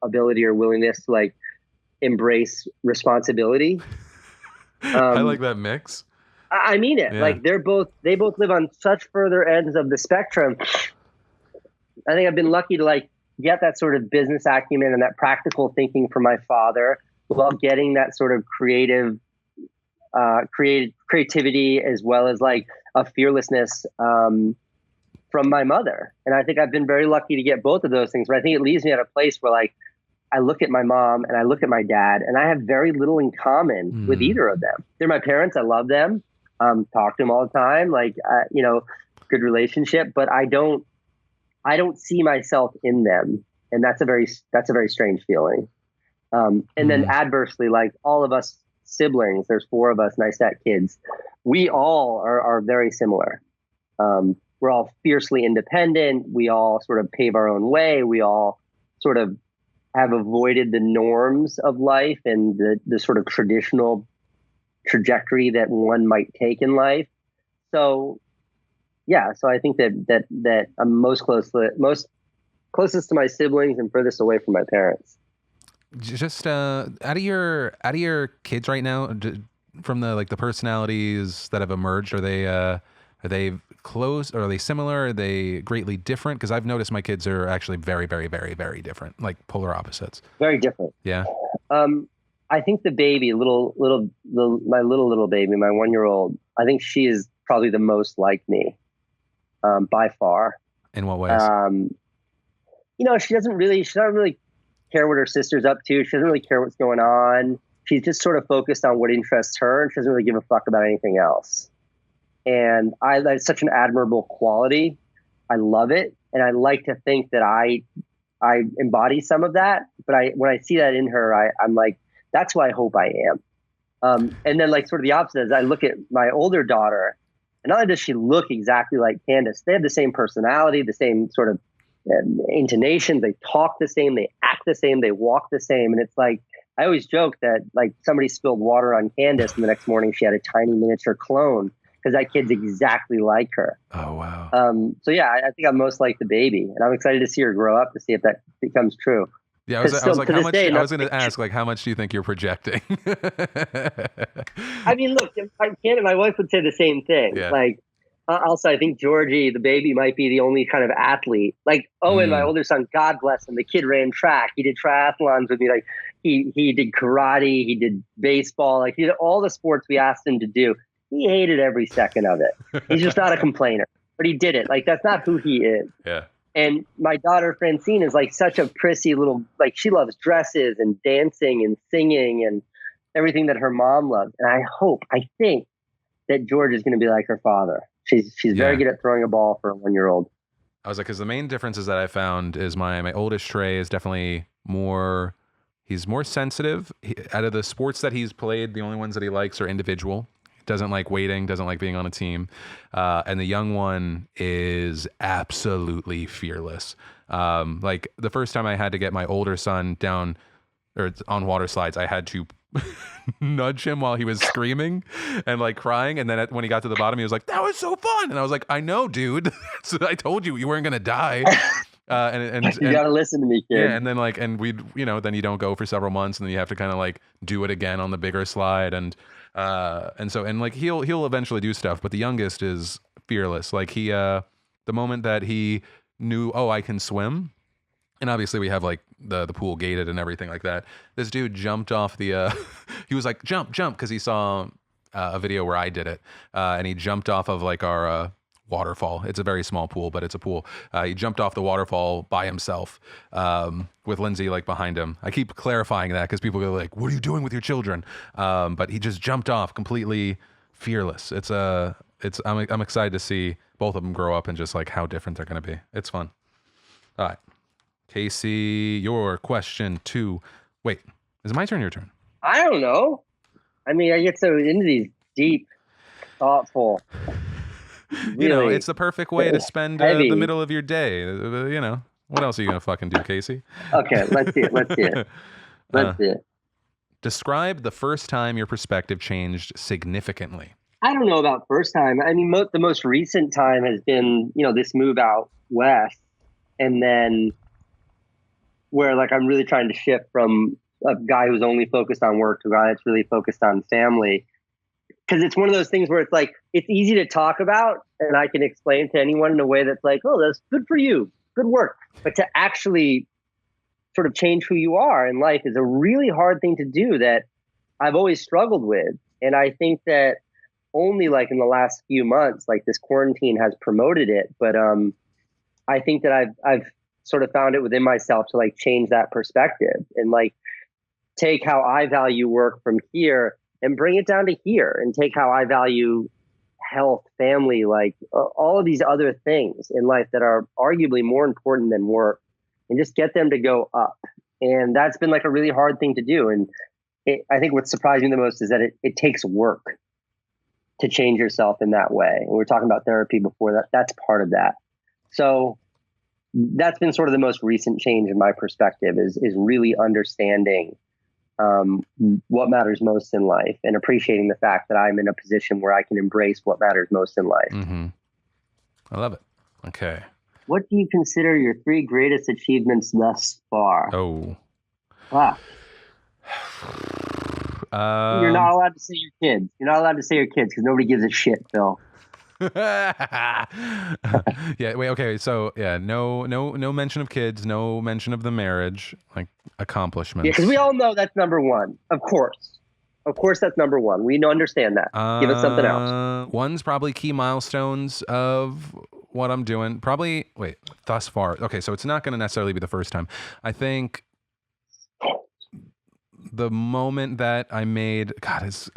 ability or willingness to like embrace responsibility. I like that mix. I mean it. Yeah. Like they both live on such further ends of the spectrum. I think I've been lucky to like get that sort of business acumen and that practical thinking from my father, while getting that sort of creativity as well as like a fearlessness from my mother. And I think I've been very lucky to get both of those things. But I think it leaves me at a place where like I look at my mom and I look at my dad, and I have very little in common with either of them. They're my parents. I love them. Talk to them all the time. Like, good relationship, but I don't see myself in them. And that's a very strange feeling. And then adversely, like all of us siblings, there's 4 of us Neistat kids. We all are very similar. We're all fiercely independent. We all sort of pave our own way. We all sort of have avoided the norms of life and the sort of traditional trajectory that one might take in life. So, yeah. So I think that I'm most closest to my siblings and furthest away from my parents. Just out of your kids right now, from the personalities that have emerged, are they close? Or are they similar? Are they greatly different? Because I've noticed my kids are actually very, very, very, very different, like polar opposites. Very different. Yeah. I think the baby, my little baby, my 1-year-old, I think she is probably the most like me, by far. In what ways? She doesn't really care what her sister's up to. She doesn't really care what's going on. She's just sort of focused on what interests her, and she doesn't really give a fuck about anything else. And that's such an admirable quality. I love it, and I like to think that I embody some of that. But when I see that in her, I'm like, that's who I hope I am. And then like sort of the opposite is I look at my older daughter, and not only does she look exactly like Candace, they have the same personality, the same sort of intonations. They talk the same, they act the same, they walk the same. And it's like, I always joke that like somebody spilled water on Candace and the next morning she had a tiny miniature clone because that kid's exactly like her. Oh, wow. So yeah, I think I'm most like the baby, and I'm excited to see her grow up to see if that becomes true. Yeah, I was like, how much? I was going to ask, like, how much do you think you're projecting? I mean, look, my wife would say the same thing. Yeah. Like, also, I think Georgie, the baby, might be the only kind of athlete. Like Owen, my older son, God bless him, the kid ran track. He did triathlons with me. Like he did karate, he did baseball. Like he did all the sports we asked him to do. He hated every second of it. He's just not a complainer, but he did it. Like that's not who he is. Yeah. And my daughter Francine is like such a prissy little, like she loves dresses and dancing and singing and everything that her mom loves. And I think that George is going to be like her father. She's very good at throwing a ball for a 1-year-old. I was like, because the main differences that I found is my oldest Trey is definitely more, he's more sensitive. Out of the sports that he's played, the only ones that he likes are individual. Doesn't like waiting, doesn't like being on a team. And the young one is absolutely fearless. Like the first time I had to get my older son down or on water slides, I had to nudge him while he was screaming and like crying. And then when he got to the bottom, he was like, that was so fun. And I was like, I know, dude. So I told you weren't going to die. And you got to listen to me, kid. Yeah. And then like, and we, then you don't go for several months and then you have to kind of like do it again on the bigger slide. And like he'll eventually do stuff, but the youngest is fearless. Like the moment that he knew, oh, I can swim. And obviously we have like the pool gated and everything like that. This dude jumped off the, he was like, jump, because he saw a video where I did it. And he jumped off of like our waterfall. It's a very small pool, but it's a pool. He jumped off the waterfall by himself with Lindsay like behind him. I keep clarifying that because people go like, what are you doing with your children? But he just jumped off completely fearless. I'm excited to see both of them grow up and just like how different they're going to be. It's fun. All right. Casey, your question 2. Wait, is it my turn or your turn? I don't know. I mean, I get so into these deep, thoughtful. Really, it's the perfect way to spend the middle of your day. What else are you going to fucking do, Casey? Okay, let's see it. Let's see it. Describe the first time your perspective changed significantly. I don't know about first time. I mean, the most recent time has been, this move out west. And then where like I'm really trying to shift from a guy who's only focused on work to a guy that's really focused on family. Because it's one of those things where it's like, it's easy to talk about and I can explain to anyone in a way that's like, oh, that's good for you. Good work. But to actually sort of change who you are in life is a really hard thing to do that I've always struggled with. And I think that only like in the last few months, like this quarantine has promoted it. But I think that I've sort of found it within myself to like change that perspective and like take how I value work from here and bring it down to here and take how I value health, family, like all of these other things in life that are arguably more important than work and just get them to go up. And that's been like a really hard thing to do. And I think what surprised me the most is that it takes work to change yourself in that way. And we were talking about therapy before that's part of that. So that's been sort of the most recent change in my perspective is really understanding what matters most in life and appreciating the fact that I'm in a position where I can embrace what matters most in life. Mm-hmm. I love it. Okay. What do you consider your 3 greatest achievements thus far? Oh. Wow. You're not allowed to say your kids. You're not allowed to say your kids because nobody gives a shit, Phil. Yeah. Wait. Okay. So yeah. No mention of kids. No mention of the marriage. Like accomplishments. Yeah, because we all know that's number one. Of course, that's number one. We understand that. Give us something else. One's probably key milestones of what I'm doing. Probably. Wait. Thus far. Okay. So it's not going to necessarily be the first time. I think the moment that I made. God, is.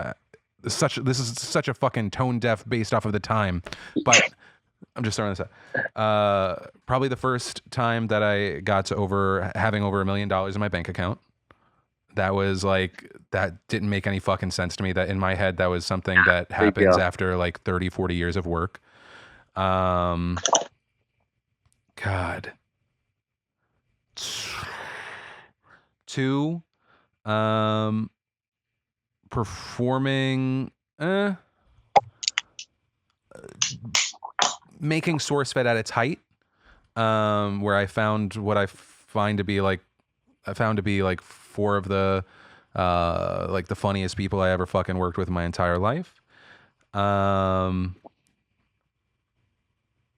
This is such a fucking tone deaf based off of the time, but I'm just throwing this out. Probably the first time that I got to having over $1 million in my bank account. That was like, that didn't make any fucking sense to me. That in my head, that was something that happens after like 30, 40 years of work. God. Two, performing, making SourceFed at its height, where I found what I found to be like four of the like the funniest people I ever fucking worked with in my entire life. And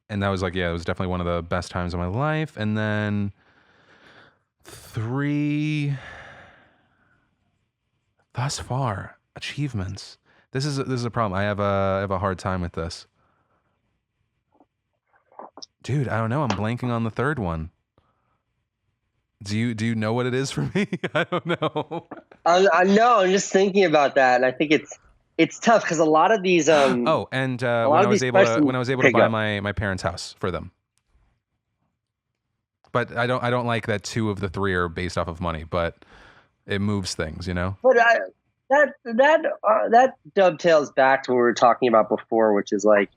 that was like, yeah, it was definitely one of the best times of my life. And then 3, thus far, achievements. This is a problem. I have a hard time with this. Dude, I don't know. I'm blanking on the third one. Do you know what it is for me? I don't know. I know. I'm just thinking about that, and I think it's tough because a lot of these. When I was able to buy my parents' house for them. But I don't like that 2 of the 3 are based off of money, but it moves things, you know. But that dovetails back to what we were talking about before, which is like,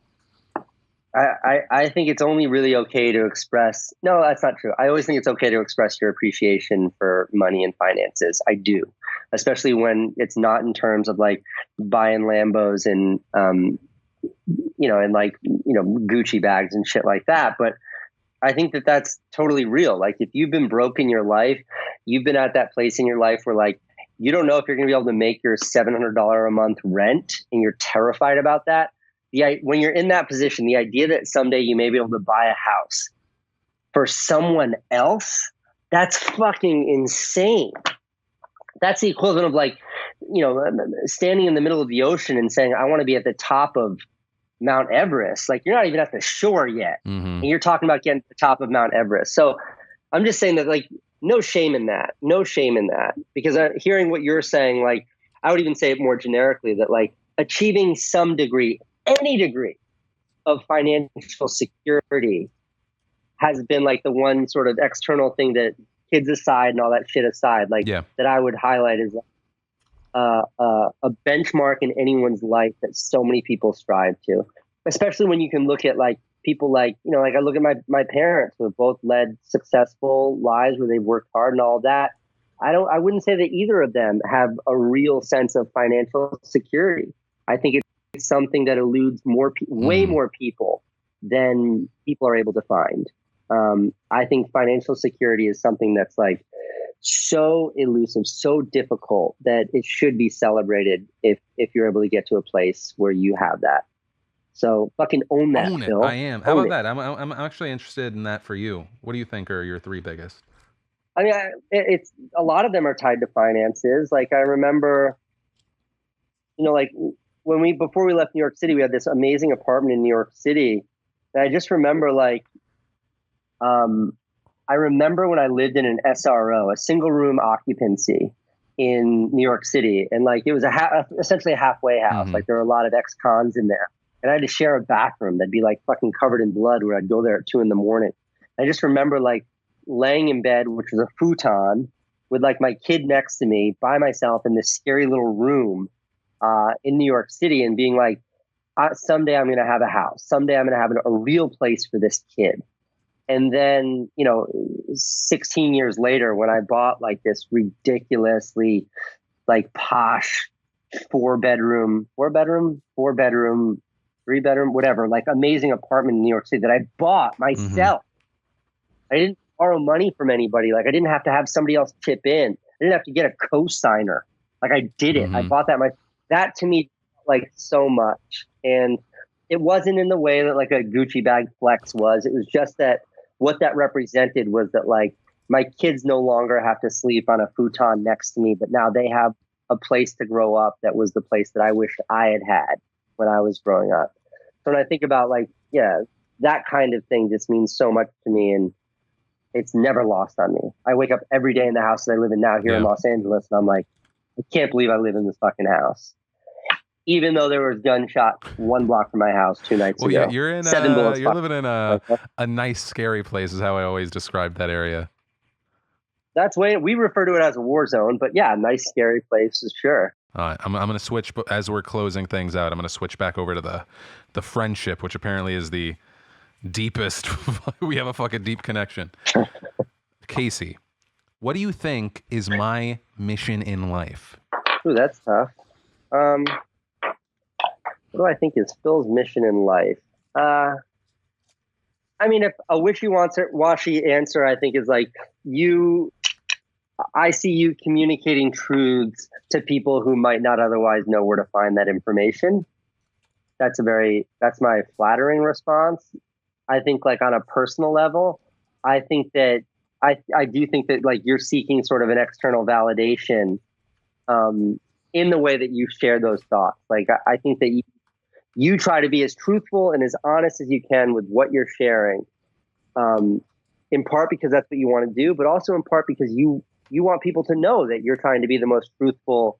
I think it's only really okay to express. No, that's not true. I always think it's okay to express your appreciation for money and finances. I do, especially when it's not in terms of like buying Lambos and and like Gucci bags and shit like that. But I think that that's totally real. Like if you've been broke in your life, you've been at that place in your life where like you don't know if you're going to be able to make your $700 a month rent, and you're terrified about that. When you're in that position, the idea that someday you may be able to buy a house for someone else, that's fucking insane. That's the equivalent of like, standing in the middle of the ocean and saying, I want to be at the top of Mount Everest. Like you're not even at the shore yet. Mm-hmm. And you're talking about getting to the top of Mount Everest. So I'm just saying that like, no shame in that. Because hearing what you're saying, like, I would even say it more generically that like achieving some degree, any degree of financial security has been like the one sort of external thing that, kids aside and all that shit aside, like that I would highlight as a benchmark in anyone's life that so many people strive to, especially when you can look at like people like, like I look at my parents who have both led successful lives where they've worked hard and all that. I wouldn't say that either of them have a real sense of financial security. I think it's something that eludes way more people than people are able to find. I think financial security is something that's like so elusive, so difficult that it should be celebrated if you're able to get to a place where you have that. So fucking own that, Phil. I am. How about that? I'm actually interested in that for you. What do you think are your 3 biggest? I mean, it's a lot of them are tied to finances. Like I remember, like before we left New York City, we had this amazing apartment in New York City. And I just remember like, I remember when I lived in an SRO, a single room occupancy in New York City. And like, it was essentially a halfway house. Mm-hmm. Like there were a lot of ex-cons in there. And I had to share a bathroom that'd be like fucking covered in blood where I'd go there at 2 a.m. I just remember like laying in bed, which was a futon, with like my kid next to me by myself in this scary little room in New York City, and being like, someday I'm going to have a house. Someday I'm going to have a real place for this kid. And then, 16 years later, when I bought like this ridiculously like posh 4-bedroom, 3-bedroom, whatever, like amazing apartment in New York City that I bought myself. Mm-hmm. I didn't borrow money from anybody. Like I didn't have to have somebody else chip in. I didn't have to get a co-signer. Like I did it. Mm-hmm. I bought that. That to me, like so much. And it wasn't in the way that like a Gucci bag flex was. It was just that what that represented was that like my kids no longer have to sleep on a futon next to me, but now they have a place to grow up that was the place that I wished I had had when I was growing up. So when I think about like, yeah, that kind of thing just means so much to me, and it's never lost on me. I wake up every day in the house that I live in now here in Los Angeles, and I'm like, I can't believe I live in this fucking house. Even though there was gunshot 1 block from my house 2 nights ago. Yeah, you're in 7 bullets. You're living in a nice, scary place is how I always describe that area. That's way we refer to it as a war zone, but yeah, nice, scary place is sure. All right, I'm going to switch, as we're closing things out, I'm going to switch back over to the friendship, which apparently is the deepest. We have a fucking deep connection. Casey, what do you think is my mission in life? Ooh, that's tough. What do I think is Phil's mission in life? I mean, if a wishy-washy answer, I think is like I see you communicating truths to people who might not otherwise know where to find that information. That's my flattering response. I think like on a personal level, I think that I do think that like you're seeking sort of an external validation in the way that you share those thoughts. Like I think that you try to be as truthful and as honest as you can with what you're sharing, in part because that's what you want to do, but also in part because you want people to know that you're trying to be the most truthful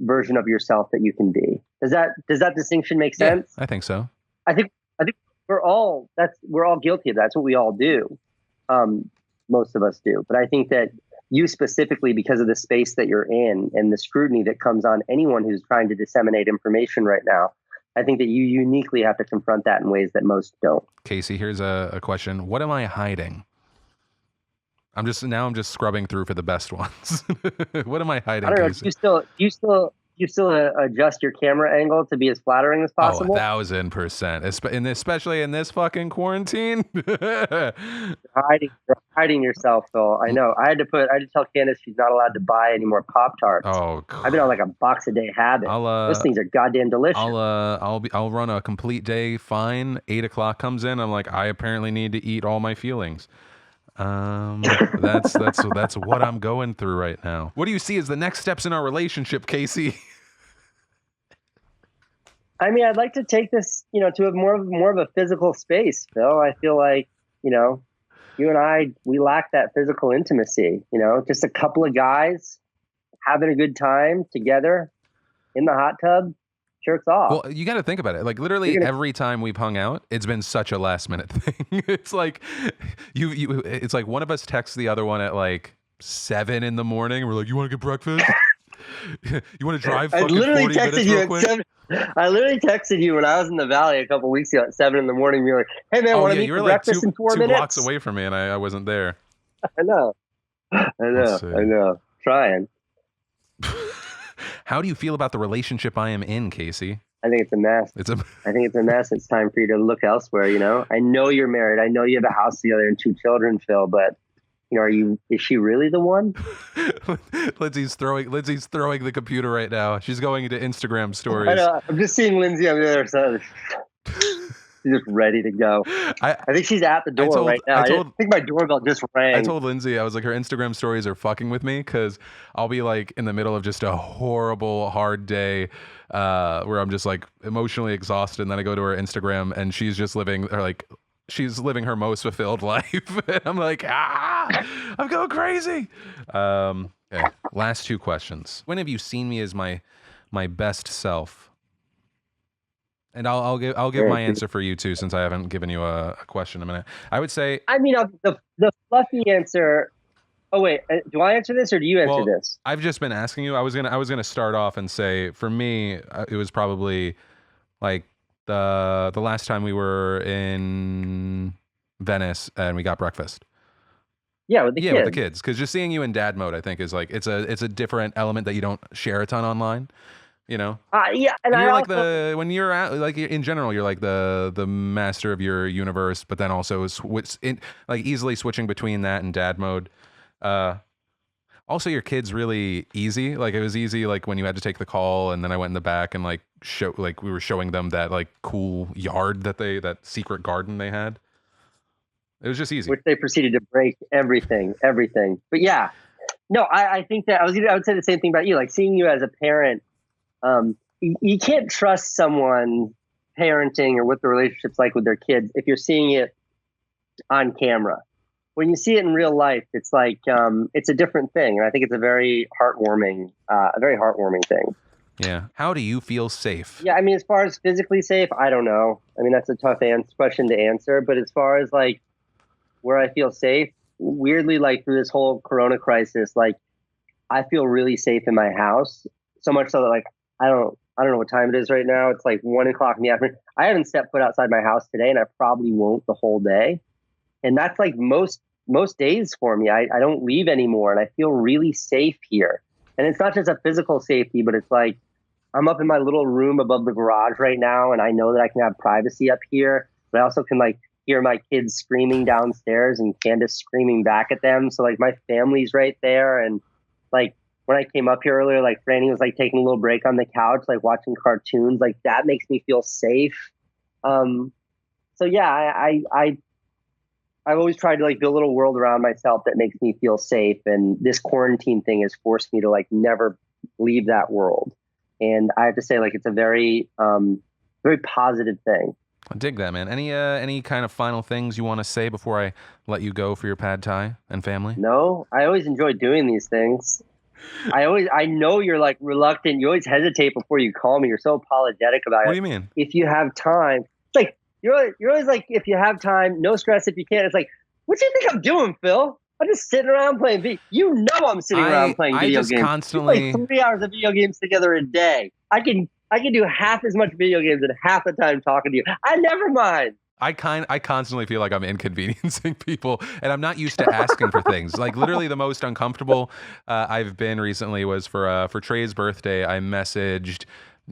version of yourself that you can be. Does that distinction make sense? Yeah, I think so. I think we're all guilty of that. That's what we all do. Most of us do. But I think that you specifically, because of the space that you're in and the scrutiny that comes on anyone who's trying to disseminate information right now, I think that you uniquely have to confront that in ways that most don't. Casey, here's a question. What am I hiding? I'm just scrubbing through for the best ones. What am I hiding? I don't know. Casey? You still adjust your camera angle to be as flattering as possible? 1,000%. Especially in this fucking quarantine. You're hiding yourself, Phil. I know. I had to tell Candace she's not allowed to buy any more Pop-Tarts. Oh, I've been on like a box a day habit. Those things are goddamn delicious. I'll run a complete day fine. 8 o'clock comes in. I'm like, I apparently need to eat all my feelings. That's what I'm going through right now. What do you see as the next steps in our relationship, Casey? I mean, I'd like to take this, to a more of a physical space, Phil. I feel like, you and I, we lack that physical intimacy, just a couple of guys having a good time together in the hot tub, shirts off. Well, you got to think about it. Like literally every time we've hung out, it's been such a last minute thing. It's like it's like one of us texts the other one at like 7 a.m. We're like, you want to get breakfast? You want to drive fucking 40 minutes real quick? I literally texted you when I was in the valley a couple weeks ago at 7 a.m. You're like, hey man, want to meet for breakfast in 4 minutes? 2 blocks away from me, and I wasn't there. I know. Trying. How do you feel about the relationship I am in, Casey? I think it's a mess. I think it's a mess. It's time for you to look elsewhere. I know you're married. I know you have a house together and 2 children, Phil. But is she really the one? Lindsay's throwing the computer right now. She's going into Instagram stories. I know. I'm just seeing Lindsay on the other side. She's just ready to go. I think she's at the door right now. I think my doorbell just rang. I told Lindsay, I was like, her Instagram stories are fucking with me because I'll be like in the middle of just a horrible, hard day where I'm just like emotionally exhausted. And then I go to her Instagram and she's just living her most fulfilled life. And I'm like, I'm going crazy. Okay. Last 2 questions. When have you seen me as my best self? And I'll give my answer for you too, since I haven't given you a question in a minute. I would say. I mean, the fluffy answer. Oh wait, do I answer this or do you answer this? I've just been asking you. I was gonna start off and say for me, it was probably like the last time we were in Venice and we got breakfast. Yeah, with the kids. Because just seeing you in dad mode, I think is like it's a different element that you don't share a ton online. Yeah, and you're like when you're out, like in general, you're like the master of your universe, but then also easily switching between that and dad mode. Also, your kid's really easy. Like it was easy, like when you had to take the call, and then I went in the back and like we were showing them that like cool yard that secret garden they had. It was just easy. Which they proceeded to break everything. But yeah, no, I think that I would say the same thing about you. Like seeing you as a parent, you can't trust someone parenting or what the relationship's like with their kids if you're seeing it on camera. When you see it in real life, it's like it's a different thing, and I think it's a very heartwarming thing. Yeah. How do you feel safe? Yeah, I mean, as far as physically safe, I don't know. I mean, that's a tough question to answer. But as far as like where I feel safe, weirdly, like through this whole Corona crisis, like I feel really safe in my house. So much so that like I don't know what time it is right now. It's like 1:00 in the afternoon. I haven't stepped foot outside my house today, and I probably won't the whole day. And that's like most days for me. I don't leave anymore, and I feel really safe here. And it's not just a physical safety, but it's like I'm up in my little room above the garage right now, and I know that I can have privacy up here. But I also can like hear my kids screaming downstairs and Candace screaming back at them. So like my family's right there. And like when I came up here earlier, like Franny was like taking a little break on the couch, like watching cartoons. Like that makes me feel safe. So yeah, I've always tried to like build a little world around myself that makes me feel safe. And this quarantine thing has forced me to like never leave that world. And I have to say, like, it's a very, very positive thing. I dig that, man. Any kind of final things you want to say before I let you go for your pad thai and family? No, I always enjoy doing these things. I know you're like reluctant. You always hesitate before you call me. You're so apologetic about it. What do you mean? If you have time, it's like, you're always like, if you have time, no stress if you can. It's like, what do you think I'm doing, Phil? I'm just sitting around playing video. You know I'm sitting around playing video games. Constantly... We play 3 hours of video games together a day. I can do half as much video games and half the time talking to you. I never mind. I constantly feel like I'm inconveniencing people, and I'm not used to asking for things. Like literally, the most uncomfortable I've been recently was for Trey's birthday. I messaged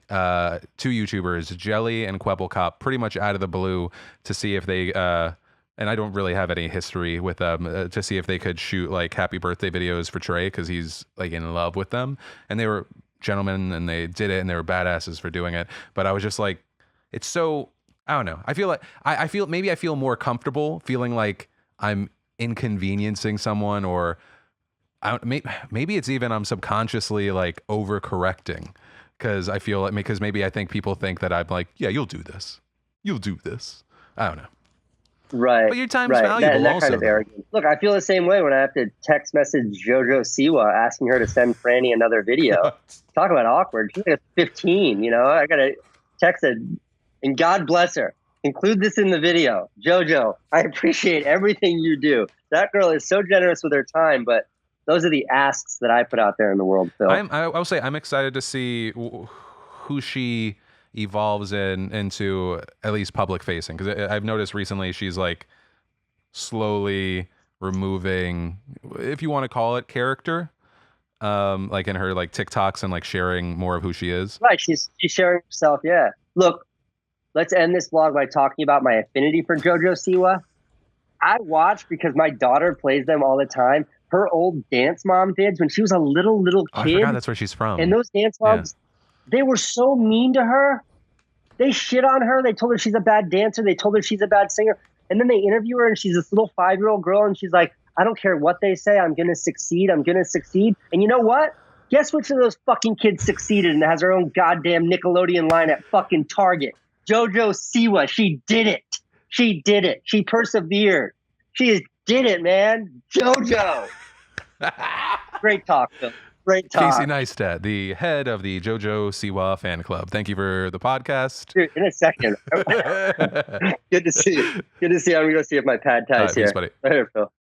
2 YouTubers, Jelly and Kwebbelkop, pretty much out of the blue to see if they. And I don't really have any history with them to see if they could shoot like happy birthday videos for Trey because he's like in love with them, and they were gentlemen and they did it and they were badasses for doing it. But I was just like, it's so. I don't know. I feel like I feel more comfortable feeling like I'm inconveniencing someone, or maybe it's even I'm subconsciously like overcorrecting because I feel like because maybe I think people think that I'm like, yeah, you'll do this. I don't know. Right. But your time's valuable that also. Kind of arrogance. Look, I feel the same way when I have to text message Jojo Siwa asking her to send Franny another video. Talk about awkward. She's like 15, you know. I got to text her. And God bless her. Include this in the video. Jojo, I appreciate everything you do. That girl is so generous with her time, but those are the asks that I put out there in the world, Phil. I will say I'm excited to see who she evolves into at least public facing, because I've noticed recently she's like slowly removing, if you want to call it, character. Like in her like TikToks and like sharing more of who she is. Right, she's sharing herself, yeah. Look, let's end this vlog by talking about my affinity for Jojo Siwa. I watch because my daughter plays them all the time. Her old dance mom vids when she was a little kid. I forgot that's where she's from. And those dance moms, they were so mean to her. They shit on her. They told her she's a bad dancer. They told her she's a bad singer. And then they interview her and she's this little 5-year-old girl and she's like, I don't care what they say. I'm going to succeed. I'm going to succeed. And you know what? Guess which of those fucking kids succeeded and has her own goddamn Nickelodeon line at fucking Target? Jojo Siwa. She did it. She did it. She persevered. She did it, man. Jojo. Great talk, Phil. Great talk. Casey Neistat, the head of the Jojo Siwa fan club. Thank you for the podcast. Dude, in a second. Good to see you. Good to see you. I'm going to go see if my pad tie's here. Peace, buddy. Right here, Phil.